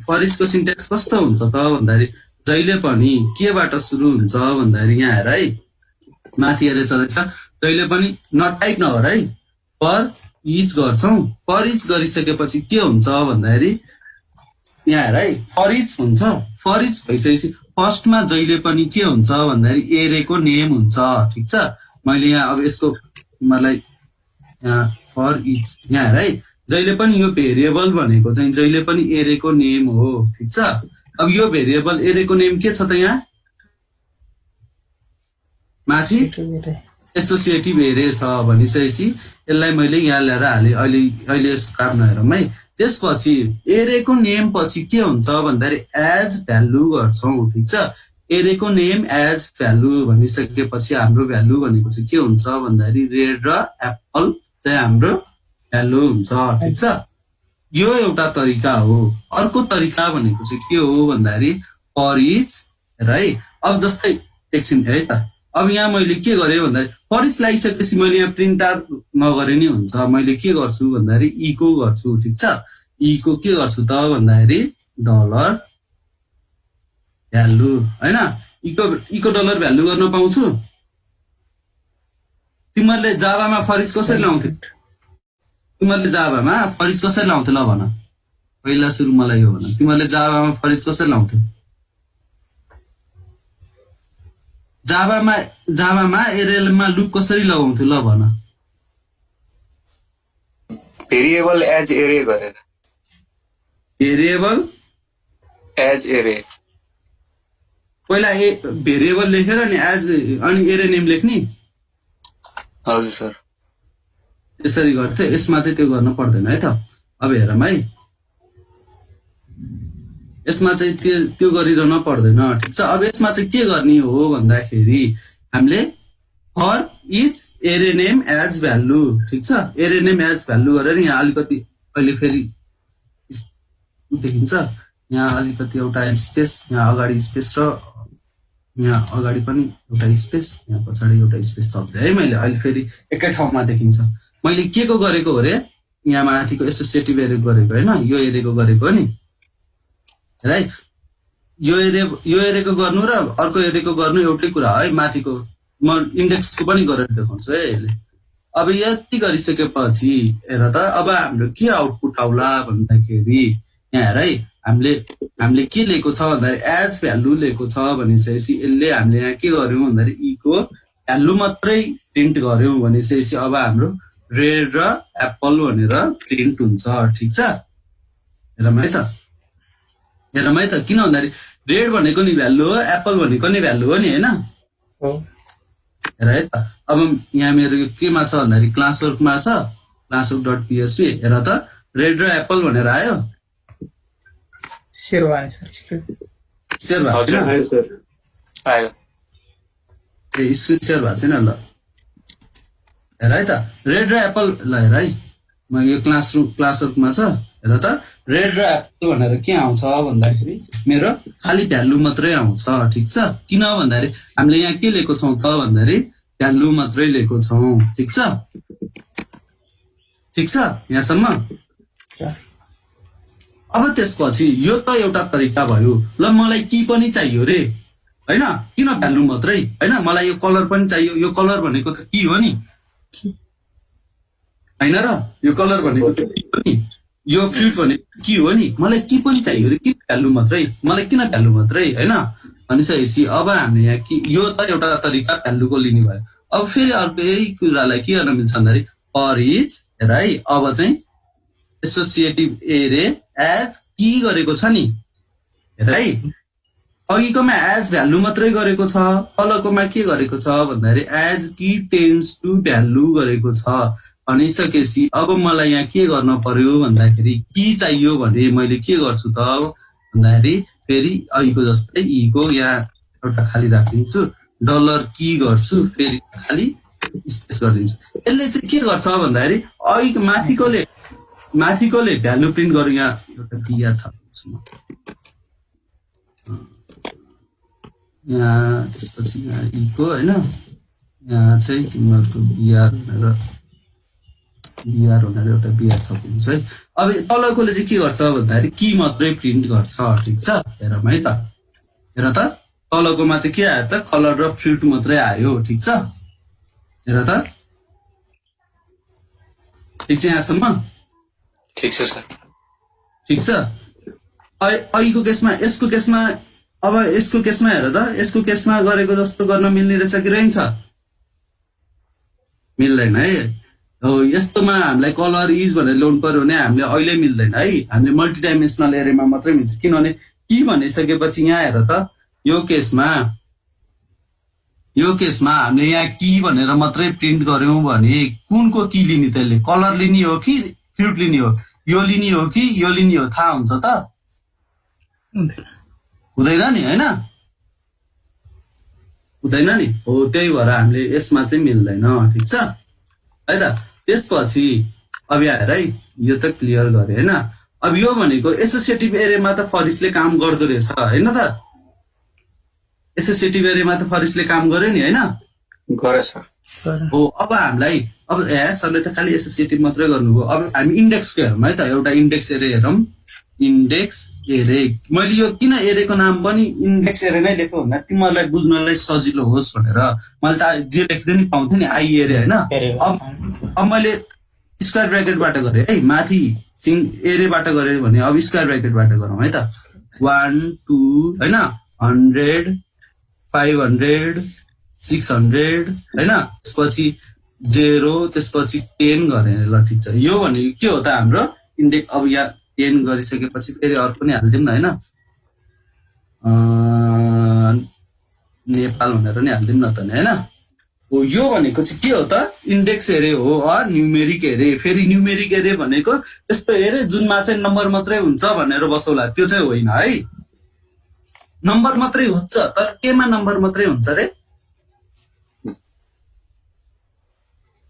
फर इचको सिन्ट्याक्स कस्तो हुन्छ त भन्दाखेरि जहिले पनि केबाट सुरु हुन्छ भन्दाखेरि यहाँ हेर है माथि हेरेर चल्दैछ, जहिले पनि नटाइप नगर है, फर इच गर्छौँ। फर इच गरिसकेपछि के हुन्छ भन्दाखेरि यहाँ हेर है फर इच हुन्छ। फर इच भइसकेपछि फर्स्टमा जहिले पनि के हुन्छ भन्दाखेरि एरेको नेम हुन्छ ठिक छ। मैले यहाँ अब यसको मलाई यहाँ फर इच यहाँ हेर है जहिले पनि यो भेरिएबल भनेको चाहिँ जहिले पनि एरेको नेम हो ठिक छ। अब यो भेरिएबल एरेको नेम के छ त यहाँ माथि एसोसिएटिभ एरे छ भनिसकेपछि यसलाई मैले यहाँ ल्याएर हालेँ। अहिले यसको काम हेरौँ है। त्यसपछि एरेको नेम पछि के हुन्छ भन्दाखेरि एज भ्यालु गर्छौँ ठिक छ। एरेको नेम एज भ्यालु भनिसकेपछि हाम्रो भ्यालु भनेको चाहिँ के हुन्छ भन्दाखेरि रेड र एप्पल चाहिँ हाम्रो भ्यालु हुन्छ ठिक छ। यो एउटा तरिका हो। अर्को तरिका भनेको चाहिँ के हो भन्दाखेरि फर इच है। अब जस्तै एकछिन है त, अब यहाँ मैले के गरेँ भन्दाखेरि फर इच लगाइसकेपछि मैले यहाँ प्रिन्ट आउट नगरे नि हुन्छ। मैले के गर्छु भन्दाखेरि इको गर्छु ठिक छ। इको के गर्छु त भन्दाखेरि डलर भ्यालु हैन। इको डलर भ्यालु गर्न पाउँछु। तिमीहरूले जाभामा फर इच कसरी लाउँथ्यौ? तिमीहरूले जाभामा फर इच कसरी लाउँथ्यौ ल भन। पहिला सुरु मलाई यो भन, तिमीहरूले जाभामा फर इच कसरी लाउँथ्यौ? जाभामा एरेलमा लुप कसरी लगाउँथ्यो ल भन। भेरिएबल एज एरे गरेर। भेरिएबल एज एरे पहिला भेरिएबल लेखेर नि एज अनि एरे नेम लेख्ने। हजुर सर त्यसरी गर्थ्यो। यसमा चाहिँ त्यो गर्न पर्दैन है त। अब हेरौँ है यसमा चाहिँ त्यो गरिरहन पर्दैन ठिक छ। अब यसमा चाहिँ के गर्ने हो भन्दाखेरि हामीले फर इच एरे नेम एज भ्यालु ठिक छ। एरे नेम एज भ्यालु गरेर यहाँ अलिकति अहिले फेरि देखिन्छ यहाँ अलिकति एउटा स्पेस, यहाँ अगाडि स्पेस र यहाँ अगाडि पनि एउटा स्पेस, यहाँ पछाडि एउटा स्पेस थप्दै है मैले। अहिले फेरि एकै ठाउँमा देखिन्छ। मैले के को गरेको हो रे यहाँ माथिको एसोसिएटिभ एरेको गरेको होइन, यो एरेको गरेको नि है। यो एरेको गर्नु र अर्को एरेको गर्नु एउटै कुरा है। माथिको म इन्डेक्सको पनि गरेर देखाउँछु है यसले। अब यति गरिसकेपछि हेर त अब हाम्रो के आउटपुट आउला भन्दाखेरि यहाँ हेर है हामीले के लिएको छ भन्दाखेरि एज भ्यालु लिएको छ भनिसकेपछि यसले हामीले यहाँ के गर्यौँ भन्दाखेरि इको भ्यालु मात्रै प्रिन्ट गर्यौँ भनिसकेपछि अब हाम्रो रेड र एप्पल भनेर प्रिन्ट हुन्छ ठिक छ। हेरौँ है त किन भन्दाखेरि रेड भनेको नि भ्यालु हो, एप्पल भनेको नि भ्यालु हो नि होइन। हेर है त अब यहाँ मेरो यो केमा छ भन्दाखेरि क्लास वर्कमा छ, क्लास वर्क डट पिएचपी। हेर त रेड र एप्पल भनेर आयो। शेयर भयो सर स्क्रिन सेयर भएको छैन। आयो ए स्क्रिन सेयर भएको छैन ल। हेर है त रेड र एप्पल ल हेर है म यो क्लास वर्कमा छ। हेर त रेड र एप्पल भनेर के आउँछ भन्दाखेरि मेरो खालि भ्यालु मात्रै आउँछ ठिक छ। किन भन्दाखेरि हामीले यहाँ के लिएको छौँ त भन्दाखेरि भ्यालु मात्रै लिएको छौँ ठिक छ। यहाँसम्म। अब त्यसपछि यो त एउटा तरिका भयो। ल मलाई की पनि चाहियो रे होइन, किन भ्यालु मात्रै होइन, मलाई यो कलर पनि चाहियो। यो कलर भनेको त की हो नि होइन र, यो कलर भनेको त की हो नि, यो फ्रुट भनेको की हो नि। मलाई की पनि चाहियो रे, किन भ्यालु मात्रै, मलाई किन भ्यालु मात्रै होइन भनिसकेपछि अब हामीले यहाँ कि यो त एउटा तरिका भ्यालुको लिने भयो। अब फेरि अर्को यही कुरालाई के गर्न मिल्छ भन्दाखेरि फर इच हेर है अब चाहिँ एसोसिएटिभ एरे एज की गरेको छ नि हेर है अघिकोमा एज भ्यालु मात्रै गरेको छ तलकोमा के गरेको छ भन्दाखेरि as key tends to value गरेको छ भनिसकेपछि अब मलाई यहाँ के गर्न पर्यो भन्दाखेरि की चाहियो भने मैले के गर्छु त भन्दाखेरि फेरि अघिको जस्तै ईको यहाँ एउटा खाली राखिदिन्छु डलर की गर्छु फेरि खाली स्पेस गरिदिन्छु यसले चाहिँ के गर्छ भन्दाखेरि अघि माथिकोले भ्यालु प्रिन्ट गर्यो यहाँ एउटा बिआर थप्छु म यहाँ त्यसपछि यहाँ ईको होइन यहाँ चाहिँ तिमीहरूको बिआर भनेर एउटा बिआर थपिदिन्छु है अब तलकोले चाहिँ के गर्छ भन्दाखेरि की मात्रै प्रिन्ट गर्छ ठिक छ हेरौँ है त हेर त तलकोमा चाहिँ के आयो त कलर र फ्रुट मात्रै आयो ठिक छ हेर त ठिक छ यहाँसम्म ठिक छ सर ठिक छ अहिलेको केसमा यसको केसमा अब यसको केसमा हेर त यसको केसमा गरेको जस्तो गर्न मिल्ने रहेछ कि रहन्छ मिल्दैन है हो यस्तोमा हामीलाई कलर इज भनेर ल्याउनु पर्यो भने हामीले अहिले मिल्दैन है हामीले मल्टिडाइमेन्सनल एरेमा मात्रै मिल्छ किनभने की भनिसकेपछि यहाँ हेर त यो केसमा हामीले यहाँ की भनेर मात्रै प्रिन्ट गर्यौं भने कुनको की लिने त्यसले कलर लिने हो कि फ्रुट लिने हो यो लिने हो कि यो लिने हो थाहा हुन्छ त हुँदैन नि होइन हुँदैन नि हो त्यही भएर हामीले यसमा चाहिँ मिल्दैन ठिक छ है त त्यसपछि अब यहाँ हेर है यो त क्लियर गरे होइन अब यो भनेको एसोसिएटिभ एरेमा त फरिसले काम गर्दो रहेछ होइन त एसोसिएटिभ एरेमा त फरिसले काम गर्यो नि होइन गरे सर हो अब हामीलाई अब सरले त खालि एसोसिएटिभ मात्रै गर्नुभयो अब हामी इन्डेक्सको हेरौँ है त एउटा इन्डेक्स एरे हेरौँ इन्डेक्स एरे मैले यो किन एरेको नाम पनि इन्डेक्स एरे नै लेखेको भन्दा तिमीहरूलाई बुझ्नलाई सजिलो होस् भनेर मैले त जे लेख्दै नि पाउँथेँ नि आई एरे होइन अब मैले स्क्वायर ब्र्याकेटबाट गरेँ है माथि एरेबाट गरेँ भने अब स्क्वायर ब्र्याकेटबाट गरौँ है त 1 2 होइन 100 500 600 होइन त्यसपछि 0 त्यसपछि 10 गरेँ ल ठिक छ यो भनेको के हो त हाम्रो इन्डेक्स अब यहाँ 10 गरिसकेपछि फेरि अर्को पनि हालिदिउँ न होइन नेपाल भनेर नि हालिदिउँ न त नि होइन हो यो भनेको चाहिँ के हो त इन्डेक्स एरे हो न्युमेरिक एरे फेरि न्युमेरिक एरे भनेको त्यस्तो एरे जुनमा चाहिँ नम्बर मात्रै हुन्छ भनेर बसौला त्यो चाहिँ होइन है नम्बर मात्रै हुन्छ तर केमा नम्बर मात्रै हुन्छ रे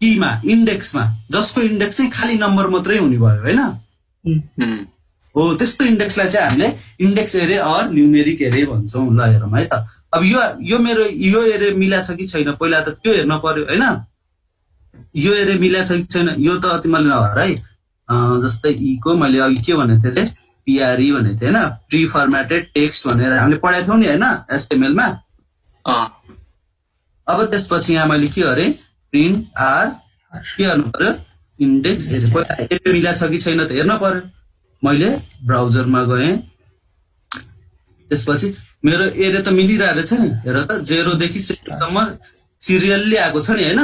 कीमा इन्डेक्समा जसको इन्डेक्स चाहिँ खालि नम्बर मात्रै हुने भयो होइन हो त्यस्तो इन्डेक्सलाई चाहिँ हामीले इन्डेक्स एरे अर न्युमेरिक एरे भन्छौँ ल हेरौँ है त अब यो मेरो यो एरे मिला छ कि छैन पहिला त त्यो हेर्न पर्यो होइन यो एरे मिला छ कि छैन यो त तिमीले नभर है जस्तै ईको मैले अघि के भनेको थिएँ अरे पिआरई भनेको थिएँ होइन प्री फर्मेटेड टेक्स्ट भनेर हामीले पढाएको थियौँ नि होइन एचटिएमएलमा अब त्यसपछि यहाँ मैले के गरेँ प्रिन्ट आर के गर्नु पर्यो इन्डेक्स एरे पहिला एरे मिला छ कि छैन त हेर्न पर्यो मैले ब्राउजरमा गएँ त्यसपछि मेरो एरे त मिलिरहेको छ नि हेर त 0 देखि 7 सम्म सिरियल्ली आएको छ नि होइन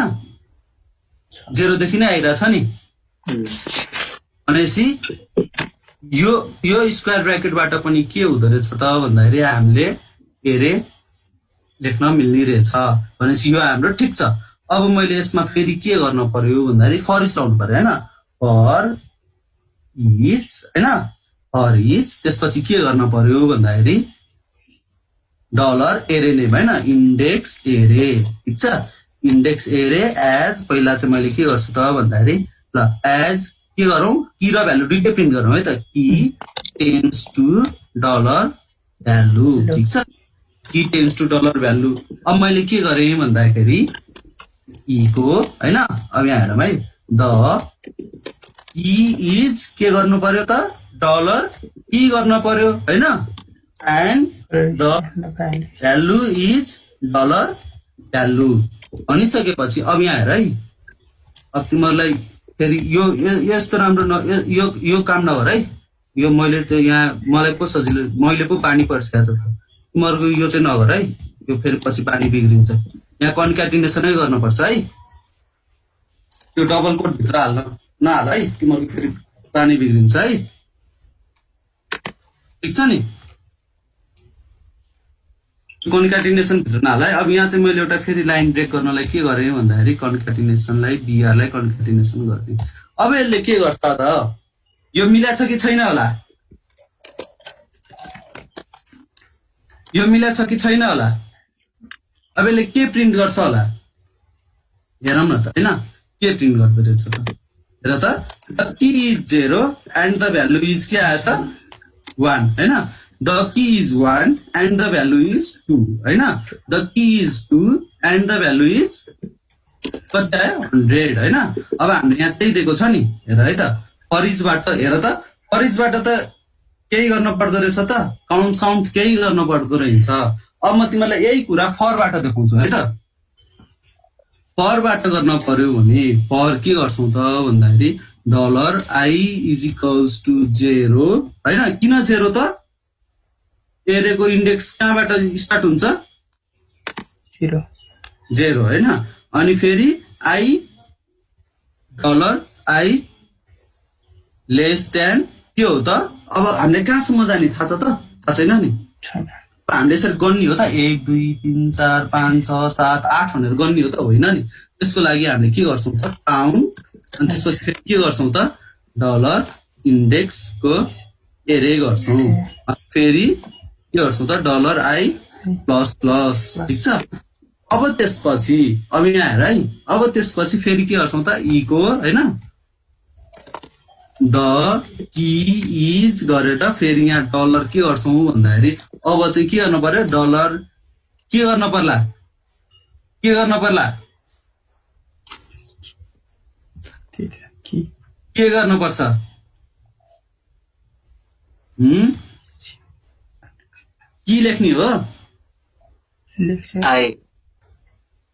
0 देखि नै आइरहेछ नि भनेपछि यो स्क्वायर ब्र्याकेटबाट पनि के हुँदो रहेछ त भन्दाखेरि हामीले एरे लेख्न मिल्ने रहेछ भनेपछि यो हाम्रो ठिक छ अब मैले यसमा फेरि के गर्न पर्यो भन्दाखेरि फरिस लाउनु पर्यो होइन फर इच होइन फर इच त्यसपछि के गर्न पर्यो भन्दाखेरि डलर एरे नेम होइन इन्डेक्स एरे ठिक छ इन्डेक्स एरे एज पहिला चाहिँ मैले के गर्छु त भन्दाखेरि ल एज के गरौँ की र भ्यालु दुइटै प्रिन्ट गरौँ है त की टेन्स टु डलर भ्यालु ठिक छ की टेन्स टु डलर भ्यालु अब मैले के गरेँ भन्दाखेरि ईको होइन अब यहाँ हेरौँ है द की इज के गर्नु पर्यो त डलर की गर्न पर्यो होइन and the value is dollar value भनिसकेपछि अब यहाँ हेर है अब तिमीहरूलाई फेरि यो यस्तो राम्रो यो काम नगर है यो मैले त यहाँ मलाई पो सजिलो मैले पो पानी पर्छ तिमीहरूको यो चाहिँ नगर है यो फेरि पछि पानी बिग्रिन्छ यहाँ कन्क्याटिनेसनै गर्नुपर्छ है। त्यो डबल कोट भित्र हाल्न नहाल है, तिमीहरूको फेरि पानी बिग्रिन्छ है। ठिक छ नि, कन्क्याटिनेसन भित्र नहाल है। अब यहाँ चाहिँ मैले एउटा फेरि लाइन ब्रेक गर्नलाई के गरेँ भन्दाखेरि कन्क्याटिनेसनलाई बिआरलाई कन्क्याटिनेसन गरिदिएँ। अब यसले के गर्छ त, यो मिलाछ कि छैन होला, यो मिलाछ कि छैन होला। अब यसले के प्रिन्ट गर्छ होला, हेरौँ न त होइन, के प्रिन्ट गर्दो रहेछ त। हेर त, the key is 0 and the value is के आयो त 1 होइन। The key is 1 and the value is 2 होइन। The key is 2 and the value is कति आयो 100 होइन। अब हामीले यहाँ त्यही दिएको छ नि, हेर है त, फरिजबाट हेर त, फरिजबाट त केही गर्न पर्दो रहेछ त, काउन्ट साउन्ट केही गर्न पर्दो रहेछ। अब म तिमीलाई यही कुरा फरबाट देखाउँछु है त। फरबाट गर्न पर्यो भने फर के गर्छौँ त भन्दाखेरि dollar i is equals to 0 होइन। किन 0 त, एरेको इन्डेक्स कहाँबाट स्टार्ट हुन्छ 0 होइन। अनि फेरि I dollar I less than के हो त। अब हामीले कहाँसम्म जाने थाहा छ त, थाहा छैन नि। हामीले यसरी गन्ने हो त 1 2 3 4 5 6 7 8 भनेर गन्ने हो त, होइन नि। त्यसको लागि हामीले के गर्छौँ त काउन्ट, अनि त्यसपछि फेरि के गर्छौँ त डलर इन्डेक्सको एरे गर्छौँ। फेरि के गर्छौँ त डलर आई प्लस प्लस। ठिक छ। अब त्यसपछि अब यहाँ हेर है, अब त्यसपछि फेरि के गर्छौँ त इको होइन, द की इज गरेर फेरि यहाँ डलर के गर्छौँ भन्दाखेरि अब चाहिँ के गर्नु पर्यो, डलर के गर्न पर्ला, के गर्न पर्ला, के गर्नुपर्छ की लेख्ने हो, आई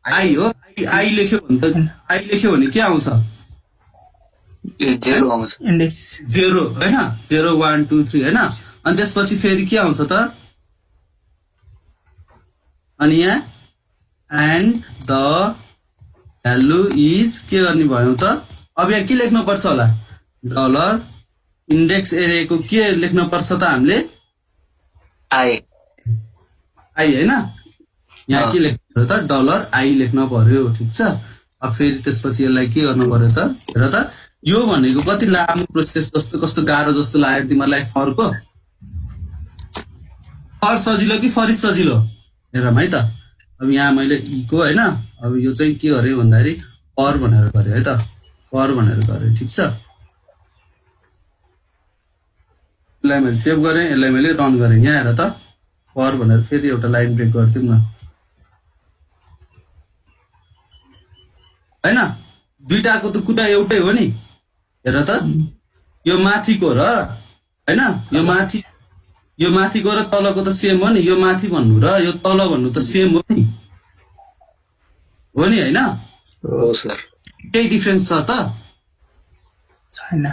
आई हो। आई लेख्यो भने त, आई लेख्यो भने के आउँछ 0 आउँछ, इन्डेक्स 0 होइन, 0 1 2 3 होइन। अनि त्यसपछि फेरि के आउँछ त, अनि यहाँ एन्ड द भ्यालु इज के गर्ने भयो त। अब यहाँ के लेख्नु पर्छ होला, डलर इन्डेक्स एरेको के लेख्नु पर्छ त हामीले आई आई होइन। यहाँ के लेख्नु पर्यो त डलर आई लेख्न पर्यो। ठिक छ। अब फेरि त्यसपछि यसलाई के गर्नु पर्यो त, हेर त यो भनेको कति लामो प्रोसेस जस्तो, कस्तो गाह्रो जस्तो लाग्यो तिमीहरूलाई फरको। फर सजिलो कि फरिज सजिलो हेरौँ है त। अब यहाँ मैले इको होइन, अब यो चाहिँ के गरेँ भन्दाखेरि फर भनेर गरेँ है त, फर भनेर गरेँ। ठिक छ। यसलाई मैले सेभ गरेँ, यसलाई मैले रन गरेँ। यहाँ हेर त फर भनेर फेरि एउटा लाइन ब्रेक गरिदिउँ न होइन। दुइटाको त कुरा एउटै हो नि। हेर त यो माथिको र होइन, यो माथिको र तलको त सेम हो नि। यो माथि भन्नु र यो तल भन्नु त सेम हो नि होइन। हो सर, केही डिफ्रेन्स छ त छैन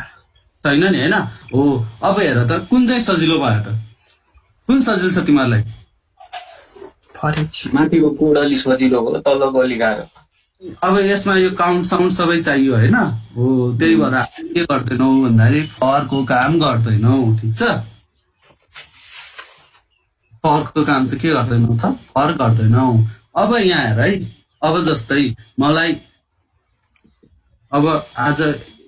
छैन नि होइन। हो अब हेर त कुन चाहिँ सजिलो भयो त, कुन सजिलो छ तिमीहरूलाई। फरिज माथिको कोड अलि सजिलो हो, तलको अलि गाह्रो। अब यसमा यो काउन्ट साउन्ड सबै चाहियो होइन। हो त्यही भएर हामी के गर्दैनौँ भन्दाखेरि फरको काम गर्दैनौँ। ठिक छ। फरको काम चाहिँ के गर्दैनौँ त, फर गर्दैनौँ। अब यहाँ हेर है, अब जस्तै मलाई अब आज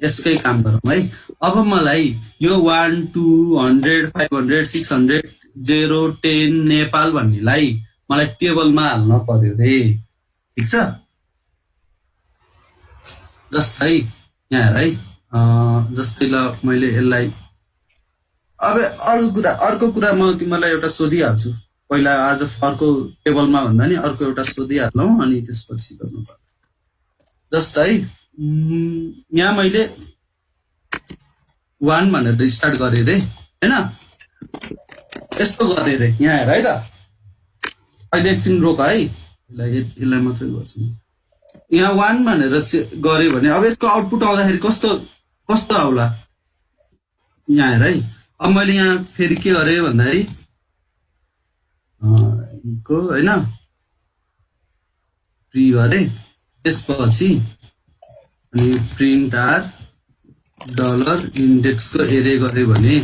यसकै काम गरौँ है। अब मलाई यो 1 2 100 500 600 0 10 नेपाल भन्नेलाई मलाई टेबलमा हाल्न पर्यो रे। ठिक छ। जस्तै यहाँ हेर है, जस्तै ल मैले यसलाई अब अर्को कुरा म तिमीलाई एउटा सोधिहाल्छु। पहिला आज फरको टेबलमा भन्दा नि अर्को एउटा सोधिहालौँ, अनि त्यसपछि गर्नु पर्यो। जस्तै यहाँ मैले 1 भनेर स्टार्ट गरेँ रे होइन, यस्तो गरेँ रे। यहाँ हेर है त, अहिले एकछिन रोक है, यसलाई मात्रै गर्छु। यहाँ 1 भनेर गरेँ भने अब यसको आउटपुट आउँदाखेरि कस्तो कस्तो आउला। यहाँ हेर है, अब मैले यहाँ फेरि के गरेँ भन्दाखेरि होइन, प्री गरेँ त्यसपछि अनि प्रिन्ट आर डलर इन्डेक्सको एरे गरेँ भने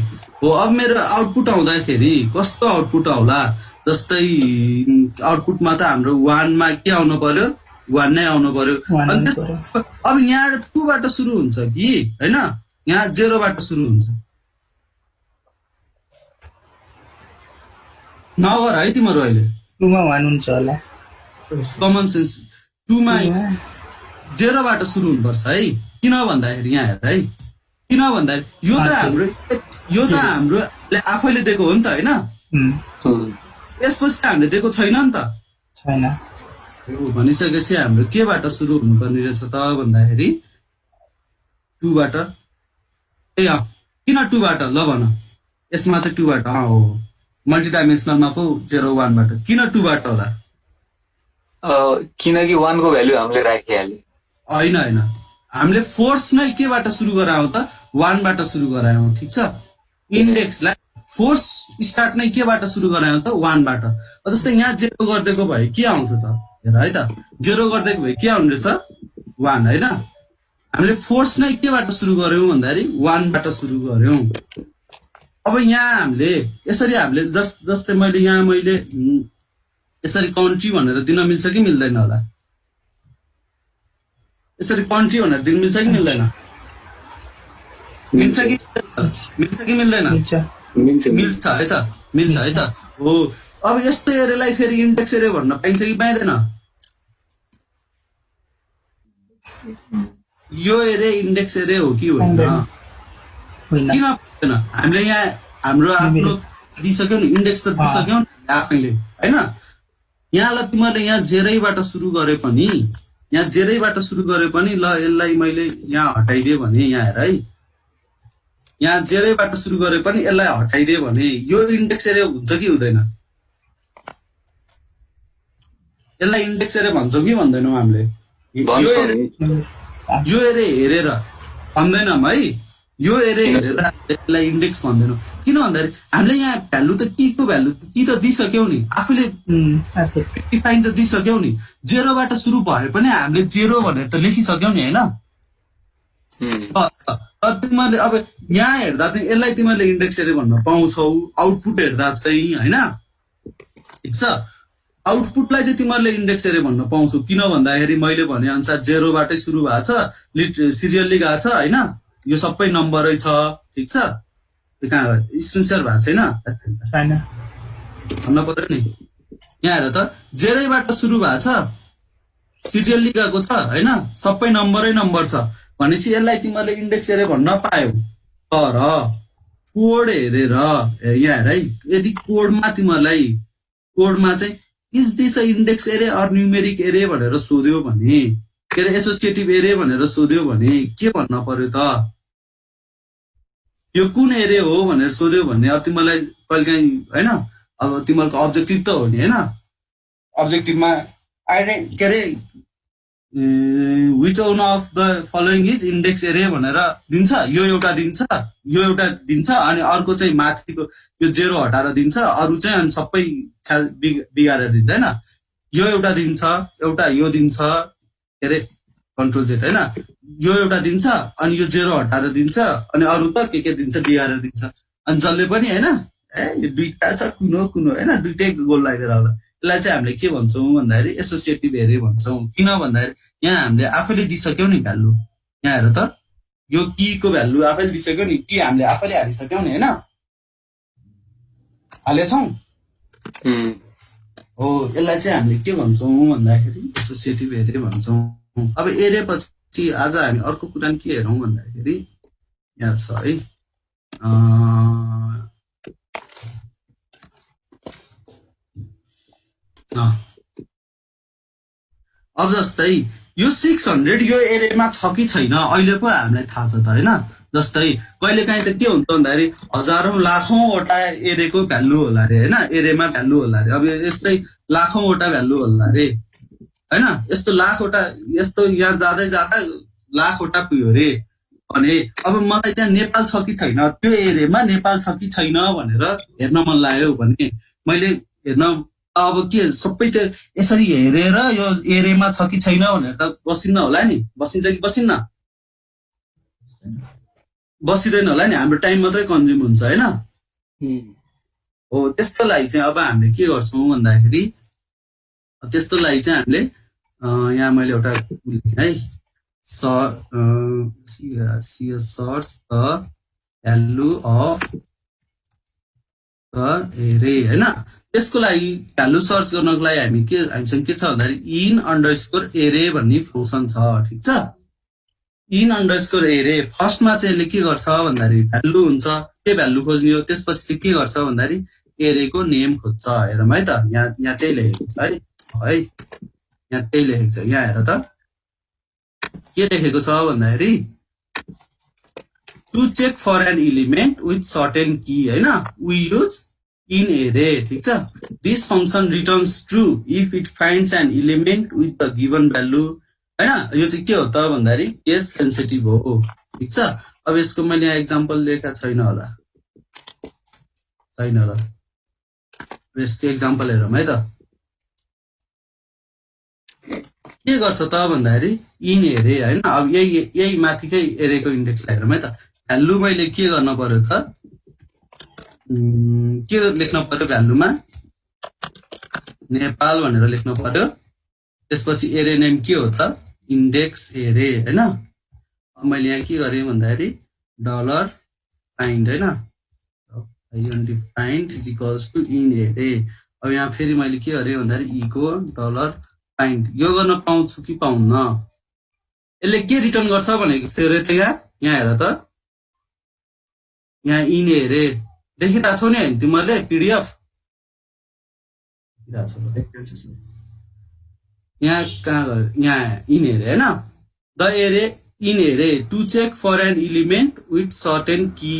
हो अब मेरो आउटपुट आउँदाखेरि कस्तो आउटपुट आउला जस्तै आउटपुटमा त हाम्रो 1 मा के आउनु पर्यो 1 नै आउनु पर्यो One अनि नै त्यस पर्यो। अब यहाँ 2 बाट सुरु हुन्छ कि हैन यहाँ 0 बाट सुरु हुन्छ नगर है तिम्रो अहिले 2 मा 1 हुन्छ होला। कमन सेन्स 2 मा 2 मा 0 बाट सुरु हुनुपर्छ है किन भन्दाखेरि यहाँ हेर है किन भन्दाखेरि यो त हाम्रो आफैले दिएको हो नि त हैन यसपछि त हामीले दिएको छैन नि त छैन। भनिसकेपछि हाम्रो केबाट सुरु हुनुपर्ने रहेछ त भन्दाखेरि 2 बाट ए किन 2 बाट ल भन यसमा चाहिँ 2 बाट हो मल्टिडाइमेन्सनलमा पो 0 1 बाट किन 2 बाट होला किनकि 1 को भ्यालु हामीले राखिहाल्यो। हैन हामीले फोर्स नै केबाट सुरु गरायौं त 1 बाट सुरु गरायौं ठीक छ इन्डेक्सलाई फोर्स स्टार्ट नै केबाट सुरु गरायौं त 1 बाट जस्तै यहाँ 0 गर्देको भए के आउँथ्यो त हेर है त 0 गर्देको भए के आउने रहेछ 1 हैन हामीले फोर्स नै केबाट सुरु गर्यौं भन्दाखेरि 1 बाट सुरु गर्यौं अब यहाँ हामीले यसरी हामीले जस्तै मैले यसरी कन्ट्री भनेर दिन मिल्छ कि मिल्दैन होला यसरी कन्ट्री भनेर दिन मिल्छ कि मिल्दैन मिल्छ कि मिल्दैन मिल्छ है त हो अब यस्तो एरेलाई फेरि इन्डेक्स एरे भन्न पाइन्छ कि पाइँदैन यो एरे इन्डेक्स एरे हो कि होइन किन पाइँदैन हामीले यहाँ हाम्रो आफ्नो दिइसक्यौ नि इन्डेक्स त दिइसक्यौ नि आफैले हैन यहाँलाई तिमीले यहाँ 0 बाट सुरु गरे पनि ल यसलाई मैले यहाँ हटाइदिए भने यहाँ हेर है यहाँ 0 बाट सुरु गरे पनि यसलाई हटाइदिए भने यो इन्डेक्स एरे हुन्छ कि हुँदैन यसलाई इन्डेक्स एरे भन्छौँ कि भन्दैनौँ हामीले यो एरे हेरेर भन्दैनौँ है यो एरे हेरेर यसलाई इन्डेक्स भन्दैनौँ किन भन्दाखेरि हामीले यहाँ भ्यालु त के भ्यालु कि त दिइसक्यौ नि आफूले डिफाइन त दिइसक्यौ नि 0 बाट सुरु भए पनि हामीले 0 भनेर त लेखिसक्यौ नि हैन तिमीले अब यहाँ हेर्दा चाहिँ यसलाई तिमीले इन्डेक्स एरे भन्न पाउँछौ आउटपुट हेर्दा चाहिँ हैन ठिक छ आउटपुटलाई चाहिँ तिमीले इन्डेक्स एरे भन्न पाउँछौ किन भन्दाखेरि मैले भने अनुसार 0 बाटै सुरु भएको छ सिरियल्ली गएको छ हैन यो सबै नम्बरै छ ठिक छ कहाँ स्क्रिन शेयर भएको छैन भन्न पर्यो नि यहाँ हेर त 0 बाट सुरु भएको छ सिरियल्ली गएको छ हैन सबै नम्बरै नम्बर छ भनेपछि यसलाई तिमीले इन्डेक्स एरे भन्न पायौ तर कोड हेरेर यहाँ हेर है यदि कोडमा चाहिँ इज दिस अ इन्डेक्स एरे अर न्युमेरिक एरे भनेर सोध्यो भने के अरे एसोसिएटिभ एरे भनेर सोध्यो भने के भन्न पर्यो त यो कुन एरे हो भनेर सोध्यो भने अब तिमीलाई कहिलेकाहीँ हैन अब तिमीहरूको अब्जेक्टिभ त हो नि हैन अब्जेक्टिभमा के अरे which one of the following is index array भनेर दिन्छ यो एउटा दिन्छ अनि अर्को चाहिँ माथिको यो 0 हटाएर दिन्छ अरु चाहिँ अनि सबै बिगारेर दिन्छ हैन यो एउटा दिन्छ एउटा यो दिन्छ के अरे कन्ट्रोल जेट हैन यो एउटा दिन्छ अनि यो 0 हटाएर दिन्छ अनि अरु त के दिन्छ बिगारेर दिन्छ अनि जसले पनि हैन यो दुईटा छ कुनो हैन दुईटै गोल लगाइदिएर होला यसलाई चाहिँ हामीले के भन्छौँ भन्दाखेरि एसोसिएटिभ एरे भन्छौँ किन भन्दाखेरि यहाँ हामीले आफैले दिइसक्यौ नि भ्यालु यहाँ हेर त यो की को भ्यालु आफैले दिइसक्यौ नि की हामीले आफैले हालिसक्यौ नि हैन हालेछौँ हो यसलाई चाहिँ हामीले के भन्छौँ भन्दाखेरि एसोसिएटिभ एरे भन्छौँ अब एरे पछि आज हामी अर्को कुरा के हेरौँ भन्दाखेरि यहाँ छ है अब जस्तै यो 600 यो एरेमा छ कि छैन अहिले पो हामीलाई थाहा छ त हैन जस्तै कहिलेकाहीँ त के हुन्छ भन्दाखेरि हजारौं लाखौंवटा एरेको भ्यालु होला रे हैन एरेमा भ्यालु होला रे अब यस्तै लाखौंवटा भ्यालु होला रे हैन यस्तो लाखवटा यस्तो यहाँ जाँदै जाँदा लाखवटा पुग्यो रे अनि अब मलाई त्यहाँ नेपाल छ कि छैन त्यो एरेमा नेपाल छ कि छैन भनेर हेर्न मन लाग्यो भने मैले हेर्न अब के सबै त्यो यसरी हेरेर यो एरेमा छ कि छैन भनेर त बसिन्न होला नि, बसिन्छ कि बसिन्न, बसिँदैन होला नि, हाम्रो टाइम मात्रै कन्ज्युम हुन्छ होइन। हो त्यस्तो लागि चाहिँ अब हामीले के गर्छौँ भन्दाखेरि त्यस्तो लागि चाहिँ हामीले यहाँ मैले एउटा लेखेँ है, search the value of the array होइन। त्यसको लागि भ्यालु सर्च गर्नको लागि हामीसँग के छ भन्दाखेरि इन अन्डरस्कोर एरे भन्ने फङ्सन छ, ठिक छ। इन अन्डरस्कोर एरे फर्स्टमा चाहिँ यसले के गर्छ भन्दाखेरि भ्यालु हुन्छ, के भ्यालु खोज्ने हो, त्यसपछि चाहिँ के गर्छ भन्दाखेरि एरेको नेम खोज्छ। हेरौँ है त, यहाँ त्यही लेखेको छ है, यहाँ त्यही लेखेको छ, यहाँ हेर त के लेखेको छ भन्दाखेरि to check for an element with certain key होइन, वी युज इन एरे, ठिक छ। This function returns true if it finds an element with the given value होइन। यो चाहिँ के हो त भन्दाखेरि केस सेन्सिटिभ हो, ठिक छ। अब यसको मैले यहाँ एक्जाम्पल लेखेको छैन होला, यसको एक्जाम्पल हेरौँ है त। के गर्छ त भन्दाखेरि इन एरे होइन, अब यही माथिकै एरेको इन्डेक्सलाई हेरौँ है त। भ्यालु मैले के गर्न पर्यो त, के लेख्न पर्यो भ्यालुमा, नेपाल भनेर लेख्न पर्यो। त्यसपछि एरे नेम के हो त, इन्डेक्स एरे होइन। मैले यहाँ के गरेँ भन्दाखेरि डलर फाइन्ड होइन, find is equals to in array. अब यहाँ फेरि मैले के गरेँ भन्दाखेरि इको डलर फाइन्ड, यो गर्न पाउँछु कि पाउन्न, यसले के रिटर्न गर्छ भनेको थियो त यहाँ हेर त, यहाँ इन एरे देखिरहेको छौ नि होइन तिमीहरूले पिडिएफ, यहाँ कहाँ गयो, यहाँ इन एरे होइन, the array in array to check for an element with certain key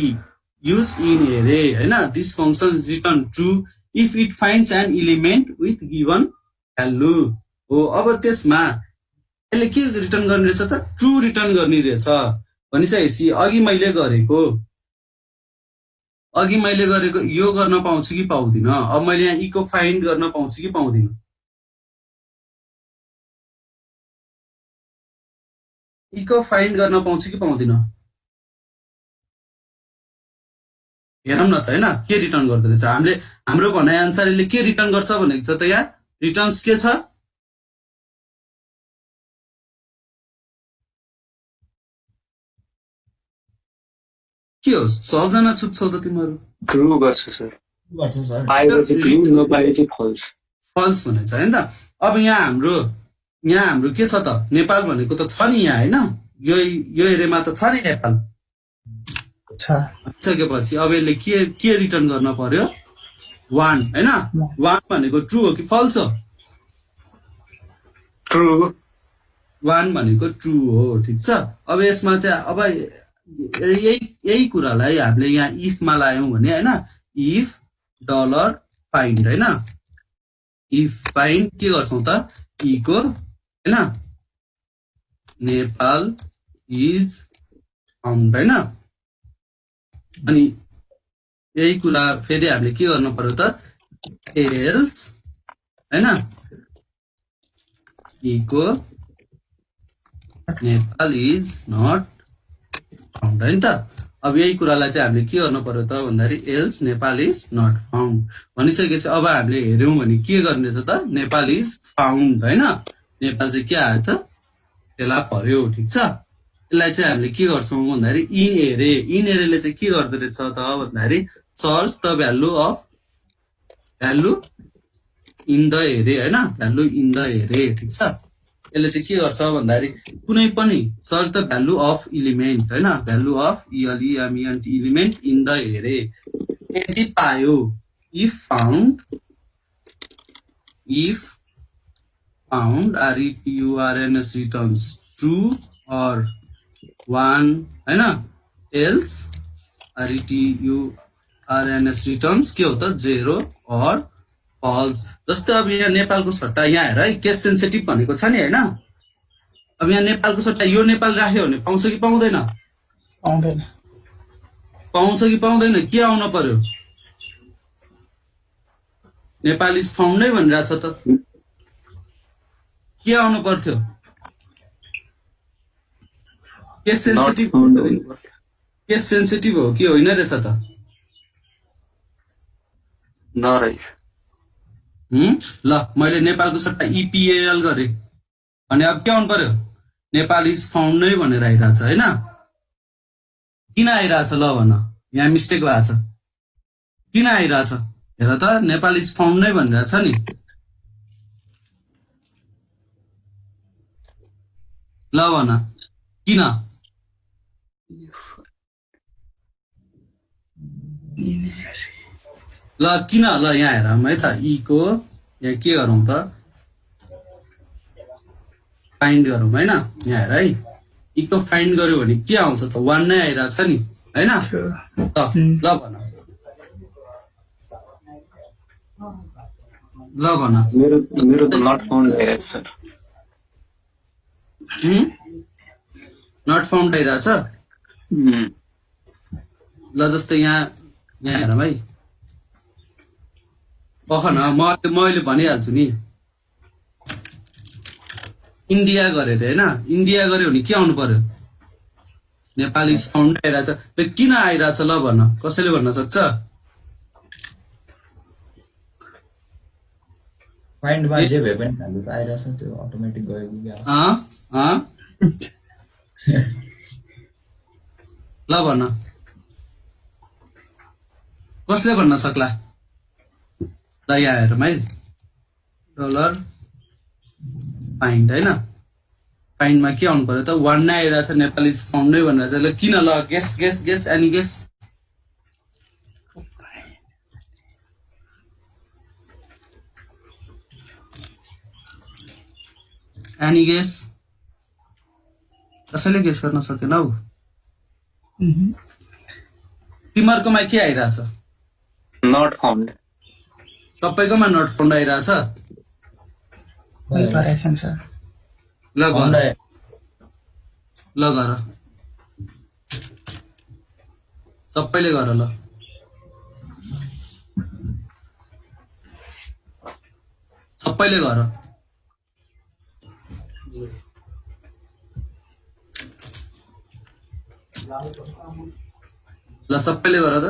use in array होइन। This function return true if it finds an element with given value हो। अब त्यसमा यसले के रिटर्न गर्ने रहेछ त, ट्रु रिटर्न गर्ने रहेछ भनिसकेपछि अघि मैले गरेको यो गर्न पाउँछु कि पाउँदिनँ। अब मैले यहाँ इको फाइन्ड गर्न पाउँछु कि पाउँदिनँ, इको फाइन्ड गर्न पाउँछु कि पाउँदिनँ, हेरौँ न त होइन के रिटर्न गर्दो रहेछ। हाम्रो भनाइ अनुसार यसले के रिटर्न गर्छ भनेको छ त, यहाँ रिटर्न्स के छ, के हो सबजना चुप छौ त तिमीहरू, ट्रु गर्छ सर, पाएपछि ट्रु नपाएपछि फल्स, फल्स भनेको छ होइन त। अब यहाँ हाम्रो के छ त, नेपाल भनेको त छ नि यहाँ होइन, यो एरियामा त छ नि नेपाल, सकेपछि अब यसले के रिटर्न गर्न पर्यो, 1 होइन। 1 भनेको ट्रु हो कि फल्स हो, ट्रु, 1 भनेको ट्रु हो, ठिक छ। अब यसमा चाहिँ अब यही कुरालाई हामीले यहाँ इफमा लायौँ भने होइन, इफ डलर फाइन्ड होइन, इफ फाइन्ड के गर्छौँ त, इको होइन नेपाल इज फाउन्ड होइन। अनि यही कुरा फेरि हामीले के गर्नु पर्यो त, एल्स होइन echo Nepal is not found होइन त। अब यही कुरालाई चाहिँ हामीले के गर्नु पर्यो त भन्दाखेरि else Nepal is not found भनिसकेपछि अब हामीले हेऱ्यौँ भने के गर्ने छ त, नेपाल इज फाउन्ड होइन, नेपाल चाहिँ के आयो त, त्यसलाई पर्यो, ठिक छ। यसलाई चाहिँ हामीले के गर्छौँ भन्दाखेरि इन एरेले चाहिँ के गर्दो रहेछ त भन्दाखेरि search the value in the array होइन, भ्यालु इन द एरे, ठिक छ। यसले चाहिँ के गर्छ भन्दाखेरि कुनै पनि search the value of element होइन, value of element in the array, यदि पायो if found RETURNS returns true or 1 होइन, एल्स RETURNS रिटर्न्स के हो त, 0 अर फल्स। जस्तै अब यहाँ नेपालको सट्टा यहाँ हेर है, केस सेन्सिटिभ भनेको छ नि होइन। अब यहाँ नेपालको सट्टा यो नेपाल राख्यो भने पाउँछ कि पाउँदैन, पाउँछ कि पाउँदैन, के आउन पर्यो, नेपाल इज फाउन्ड नै भनिरहेछ त के आउनु पर्थ्यो केस सेन्सिटिभ केस सेन्सिटिभ हो कि होइन रहेछ त नरहेछ ल मैले नेपालको सट्टा इपिएल गरे अनि अब के आउनु पर्यो नेपाल इज फाउन्ड नै भनेर आइरहेछ होइन किन आइरहेछ ल भन यहाँ मिस्टेक भएको छ किन आइरहेछ हेर त नेपाल इज फाउन्ड नै भनिरहेछ नि ल भन किन ल किन ल यहाँ हेरौँ है त को यहाँ के गरौँ त फाइन्ड गरौँ होइन यहाँ हेर है को फाइन्ड गर्यो भने के आउँछ त 1 नै आइरहेछ नि होइन ल भन ल भन मेरो त नट फाउन्ड आइरहेछ सर नट फाउन्ड आइरहेछ ल जस्तै यहाँ हेरौँ है पख न मैले भनिहाल्छु नि इन्डिया गरेर होइन इन्डिया गर्यो भने के आउनु पर्यो नेपाल इज फाउन्ड आइरहेछ किन आइरहेछ ल भन कसैले भन्न सक्छ फाइन्डमा जे भए पनि हाल्नु त आइरहेछ त्यो अटोमेटिक गयो कि क्या ल भन कसले भन्न सक्ला ल यहाँ हेरौँ है डलर फाइन्ड होइन फाइन्डमा के आउनु पर्यो त 1 नै आइरहेछ नेपाल इज फाउन्ड नै भनिरहेछ ल किन ल guess guess guess any guess any guess कसैले गेस गर्न सकेन हौ तिमीहरूकोमा के आइरहेछ नट फाउन्ड सबैकोमा नट फाउन्ड आइरहेछ ल गर ल गर सबैले गर ल सबैले गर ल सबैले गर त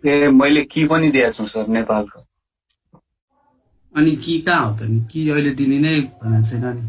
ए मैले की पनि दिएको छु सर नेपालको अनि कि कहाँ हो त नि कि अहिले दिने नै भनेको छैन नि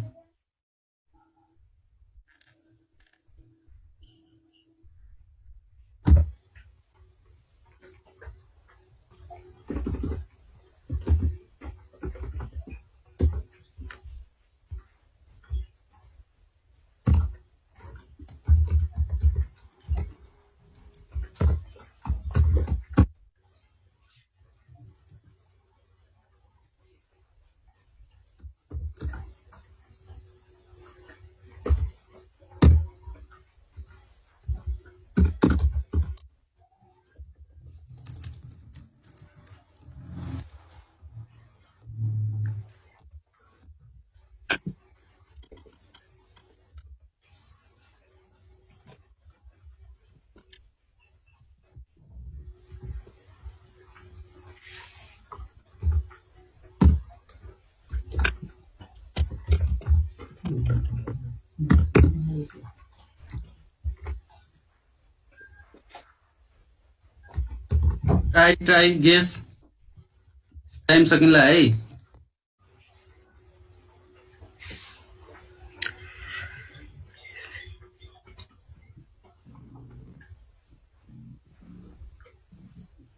ट्राई गेस टाइम सकिनला है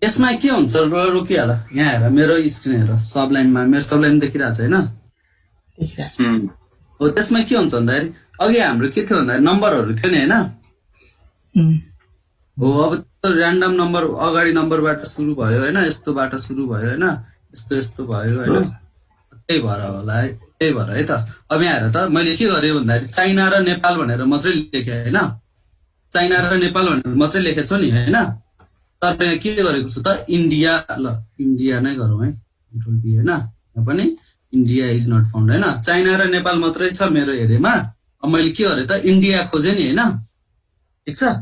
यसमा के हुन्छ रोकिहाल यहाँ हेर मेरो स्क्रिन हेर सब लाइनमा मेरो सब लाइन देखिरहेको छ होइन हो त्यसमा के हुन्छ भन्दाखेरि अघि हाम्रो के थियो भन्दाखेरि नम्बरहरू थियो नि होइन हो अब ऱ्यान्डम नम्बर अगाडि नम्बरबाट सुरु भयो होइन यस्तोबाट सुरु भयो होइन यस्तो यस्तो भयो होइन त्यही भएर होला है त्यही भएर है त अब यहाँ हेर त मैले के गरेँ भन्दाखेरि चाइना र नेपाल भनेर मात्रै लेखेँ होइन चाइना र नेपाल भनेर मात्रै लेखेको छु नि होइन तर यहाँ के गरेको छु त इन्डिया ल इन्डिया नै गरौँ है कन्ट्रोल बी होइन यहाँ पनि इन्डिया इज नट फाउन्ड होइन चाइना र नेपाल मात्रै छ मेरो हेरेमा अब मैले के गरेँ त इन्डिया खोजेँ नि होइन ठिक छ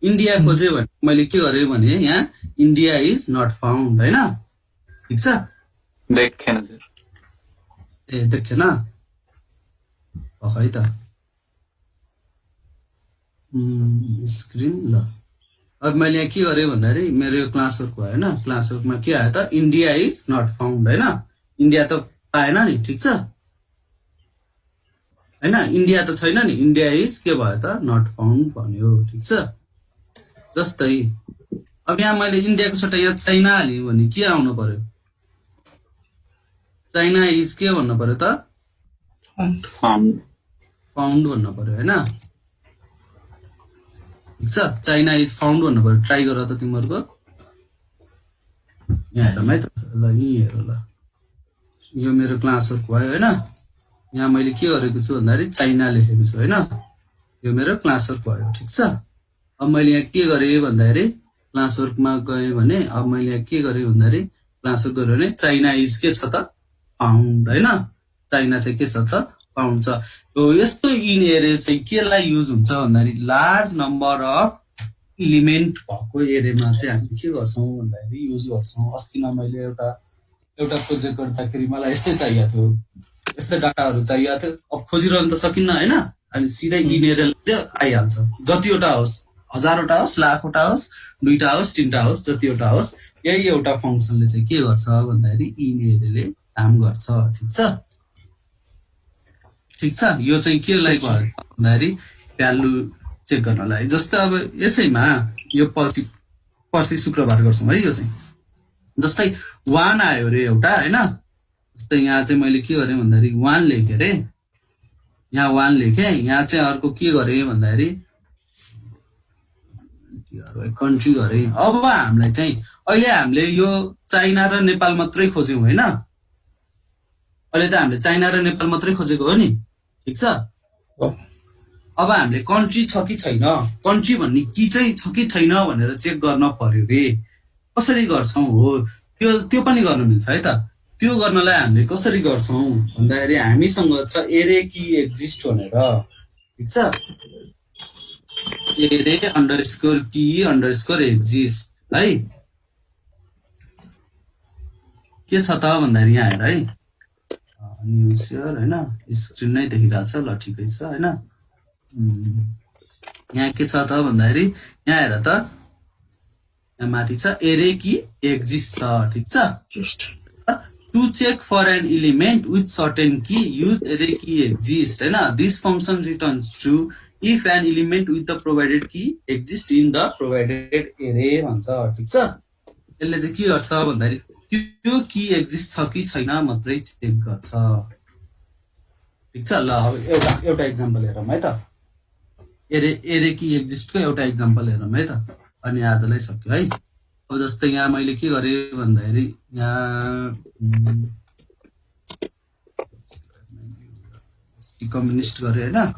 इन्डिया खोजेँ भने मैले के गरेँ भने यहाँ इन्डिया इज नट फाउन्ड होइन ठिक छ देखेन सर ए देखेन खै त स्क्रिन ल अब मैले यहाँ के गरेँ भन्दाखेरि मेरो यो क्लास वर्कको होइन क्लास वर्कमा के आयो त इन्डिया इज नट फाउन्ड होइन इन्डिया त पाएन नि ठिक छ होइन इन्डिया त छैन नि इन्डिया इज के भयो त नट फाउन्ड भन्यो ठिक छ जस्तै अब यहाँ मैले इन्डियाको सट्टा यहाँ चाइना हालेँ भने के आउनु पर्यो चाइना इज के भन्नु पर्यो त फाउन्ड भन्नु पर्यो होइन ठिक छ चाइना इज फाउन्ड भन्नु पर्यो ट्राई गर त तिमीहरूको यहाँ हेरौँ है त ल यहीँ हेर ल यो मेरो क्लास वर्क भयो होइन यहाँ मैले के गरेको छु भन्दाखेरि चाइना लेखेको छु होइन यो मेरो क्लास वर्क भयो ठिक छ अब मैले यहाँ के गरेँ भन्दाखेरि क्लास वर्कमा गएँ भने अब मैले यहाँ के गरेँ भन्दाखेरि क्लास वर्क गरेँ भने चाइना इज के छ त फाउन्ड होइन चाइना चाहिँ के छ त फाउन्ड छ यो यस्तो इन एरे चाहिँ केलाई युज हुन्छ भन्दाखेरि लार्ज नम्बर अफ इलिमेन्ट भएको एरेमा चाहिँ हामी के गर्छौँ भन्दाखेरि युज गर्छौँ अस्ति न मैले एउटा प्रोजेक्ट गर्दाखेरि मलाई यस्तै चाहिएको थियो यस्तै डाटाहरू चाहिएको थियो अब खोजिरहनु त सकिन्न होइन अनि सिधै इन एरे आइहाल्छ जतिवटा होस् 1000वटा होस् लाखवटा होस् 2टा होस् 3टा होस् जतिवटा होस् यही एउटा फङ्सनले चाहिँ के गर्छ भन्दाखेरि इन एरेले काम गर्छ ठिक छ यो चाहिँ केलाई भयो भन्दाखेरि भ्यालु चेक गर्नलाई जस्तै अब यसैमा यो पर्सि शुक्रबार गर्छौँ है यो चाहिँ जस्तै 1 आयो अरे एउटा होइन जस्तै यहाँ चाहिँ मैले के गरेँ भन्दाखेरि 1 लेखेँ अरे यहाँ 1 लेखेँ यहाँ चाहिँ अर्को के गरेँ भन्दाखेरि कन्ट्री गरेँ अब हामीलाई चाहिँ अहिले हामीले यो चाइना र नेपाल मात्रै खोज्यौँ होइन अहिले त हामीले चाइना र नेपाल मात्रै खोजेको हो नि ठिक छ अब हामीले कन्ट्री छ कि छैन कन्ट्री भन्ने कि चाहिँ छ कि छैन भनेर चेक गर्न पर्यो रे कसरी गर्छौँ हो त्यो पनि गर्न मिल्छ है त त्यो गर्नलाई हामीले कसरी गर्छौँ भन्दाखेरि हामीसँग छ एरे की एक्जिस्ट भनेर ठिक छ एरे अन्डरस्कोर की अन्डरस्कोर एक्जिस्ट है के छ त भन्दाखेरि यहाँ हेर है न्यु सेयर होइन स्क्रिन नै देखिरहेको छ ल ठिकै छ होइन यहाँ के छ त भन्दाखेरि यहाँ हेर त यहाँ माथि छ एरे की एक्जिस्ट छ ठिक छ to check for an element with certain key use array key exist होइन this function returns true if an element with the provided key exist in the provided array भन्छ ठिक छ यसले चाहिँ के गर्छ भन्दाखेरि त्यो की एक्जिस्ट छ कि छैन मात्रै चेक गर्छ ठिक छ ल अब एउटा इक्जाम्पल हेरौँ है त एरे की एक्जिस्टको एउटा इक्जाम्पल हेरौँ है त अनि आजलाई सक्यो है अब जस्तै यहाँ मैले के गरेँ भन्दाखेरि यहाँ कम्युनिस्ट गरेँ होइन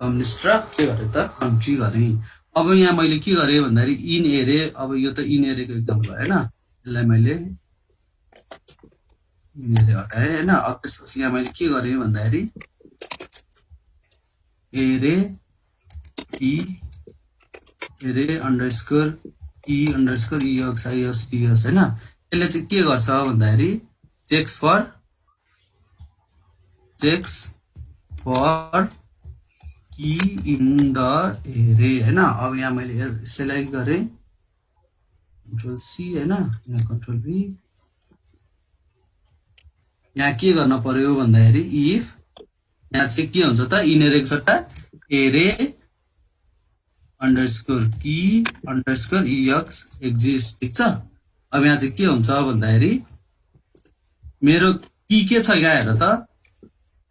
कम्युनिस्ट र के गरेँ त कन्ट्री गरेँ अब यहाँ मैले के गरेँ भन्दाखेरि इन एरे अब यो त इन एरेको इक्जाम्पल भयो होइन यसलाई मैले हटाएँ होइन अब त्यसपछि यहाँ मैले के गरेँ भन्दाखेरि array underscore key underscore ex is p s होइन यसले चाहिँ के गर्छ भन्दाखेरि checks for key in the array होइन अब यहाँ मैले सेलेक्ट गरेँ कन्ट्रोल सी होइन यहाँ कन्ट्रोल बी यहाँ के गर्न पर्यो भन्दाखेरि इफ यहाँ चाहिँ के हुन्छ त इनएरेको सट्टा एरे अन्डरस्कोर की अन्डरस्कोर इएक्स एक्जिस्ट ठिक छ अब यहाँ चाहिँ के हुन्छ भन्दाखेरि मेरो की के छ यहाँ हेर त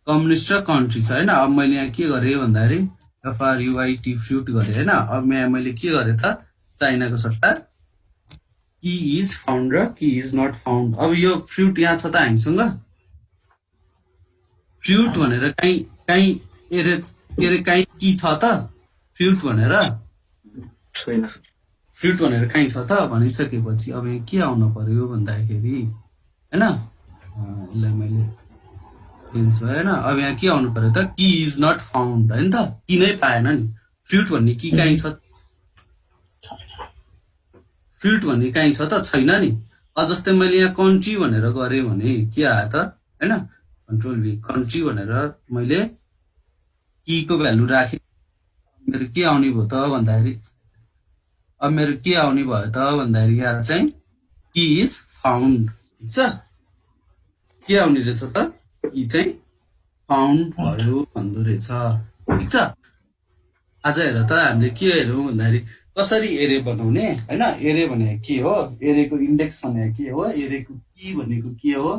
कम्युनिस्ट र कन्ट्री छ होइन अब मैले यहाँ के गरेँ भन्दाखेरि एफआरयुआईटी फ्रुट गरेँ होइन अब यहाँ मैले के गरेँ त चाइनाको सट्टा की इज फाउन्ड र की इज नट फाउन्ड अब यो फ्रुट यहाँ छ त हामीसँग फ्रुट भनेर काहीँ एरे के अरे काहीँ की छ त फ्रुट भनेर छैन सर। फ्रुट भनेर काहीँ छ त भनिसकेपछि अब यहाँ के आउनु पर्यो भन्दाखेरि होइन यसलाई मैले चेन्ज भयो होइन अब यहाँ के आउनु पर्यो त की इज नट फाउन्ड होइन त की नै पाएन नि फ्रुट भन्ने की काहीँ छ फ्रुट भन्ने काहीँ छ त छैन नि जस्तै मैले यहाँ कन्ट्री भनेर गरेँ भने के आयो त होइन कन्ट्रोल भी कन्ट्री भनेर मैले कीको भ्यालु राखेँ मेरो के आउने भयो त भन्दाखेरि अब मेरो के आउने भयो त भन्दाखेरि यहाँ चाहिँ की इज फाउन्ड ठिक छ के आउने रहेछ त की चाहिँ फाउन्ड भयो भन्दो रहेछ ठिक छ आज हेर त हामीले के हेरौँ भन्दाखेरि कसरी एरे बनाउने होइन एरे भनेको के हो एरेको इन्डेक्स भनेको के हो एरेको की भनेको के हो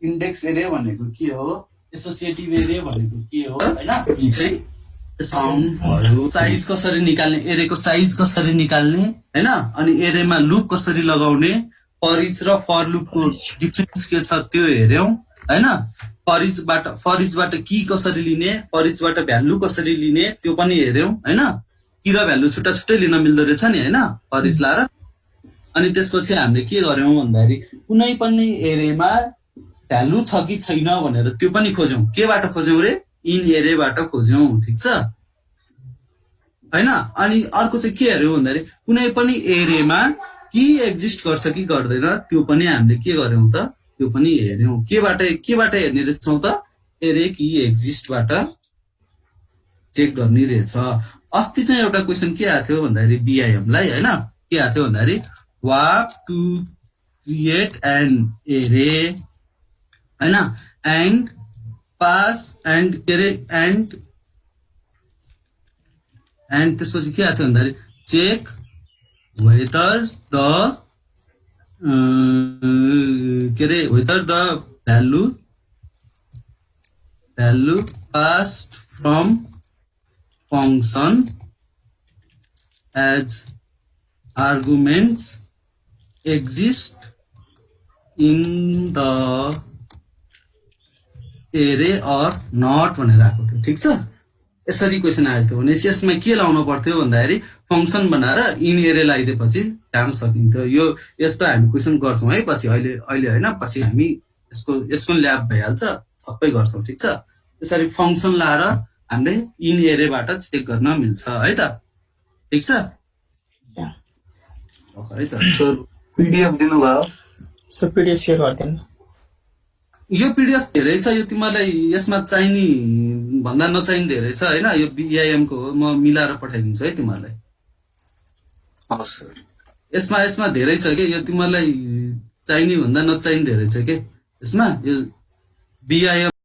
इन्डेक्स एरे भनेको के हो एसोसिएटिभ एरे भनेको के हो होइन की चाहिँ फाउन्ड भयो साइज कसरी निकाल्ने एरेको साइज कसरी निकाल्ने होइन अनि एरेमा लुप कसरी लगाउने फर इच र फर लुपको डिफरेन्स के छ त्यो हेऱ्यौँ होइन फर इचबाट की कसरी लिने फर इचबाट भ्यालु कसरी लिने त्यो पनि हेऱ्यौँ होइन की र भ्यालु छुट्टा छुट्टै लिन मिल्दो रहेछ नि होइन फर इच लाएर अनि त्यसपछि हामीले के गर्यौँ भन्दाखेरि कुनै पनि एरेमा भ्यालु छ कि छैन भनेर त्यो पनि खोज्यौँ केबाट खोज्यौँ रे इन एरेबाट खोज्यौँ ठिक छ होइन अनि अर्को चाहिँ के हेऱ्यौँ भन्दाखेरि कुनै पनि एरेमा की एक्जिस्ट गर्छ कि गर्दैन त्यो पनि हामीले के गर्यौँ त त्यो पनि हेऱ्यौँ केबाट हेर्ने रहेछौँ त एरे की एक्जिस्टबाट चेक गर्ने रहेछ अस्ति चाहिँ एउटा क्वेसन के आएको थियो भन्दाखेरि बिआइएमलाई होइन के आएको थियो भन्दाखेरि वाट टु क्रिएट एन एरे होइन एन्ड पास एन्ड के अरे एन्ड त्यसपछि के आएको थियो भन्दाखेरि चेक वेदर द के अरे whether the value passed from function as arguments exist in the array or not भनेर आएको थियो ठिक छ यसरी क्वेसन आएको थियो भने यसमा के लाउनु पर्थ्यो भन्दाखेरि फङ्सन बनाएर इन एरे लगाइदिएपछि काम सकिन्थ्यो यो यस्तो हामी क्वेसन गर्छौँ है पछि अहिले होइन पछि हामी यसको ल्याब भइहाल्छ सबै गर्छौँ ठिक छ यसरी फङ्सन लाएर हामीले इन एरेबाट चेक गर्न मिल्छ है त ठिक छ है त सर पिडिएफ दिनुभयो सर पिडिएफ सेयर गरिदिनु यो पिडिएफ धेरै छ यो तिमीलाई यसमा चाहिने भन्दा नचाहिने धेरै छ होइन यो बिआइएम को हो म मिलाएर पठाइदिन्छु है तिमीहरूलाई हवस् सर यसमा धेरै छ कि यो तिमीलाई चाहिने भन्दा नचाहिने धेरै छ कि यसमा यो बिआइएम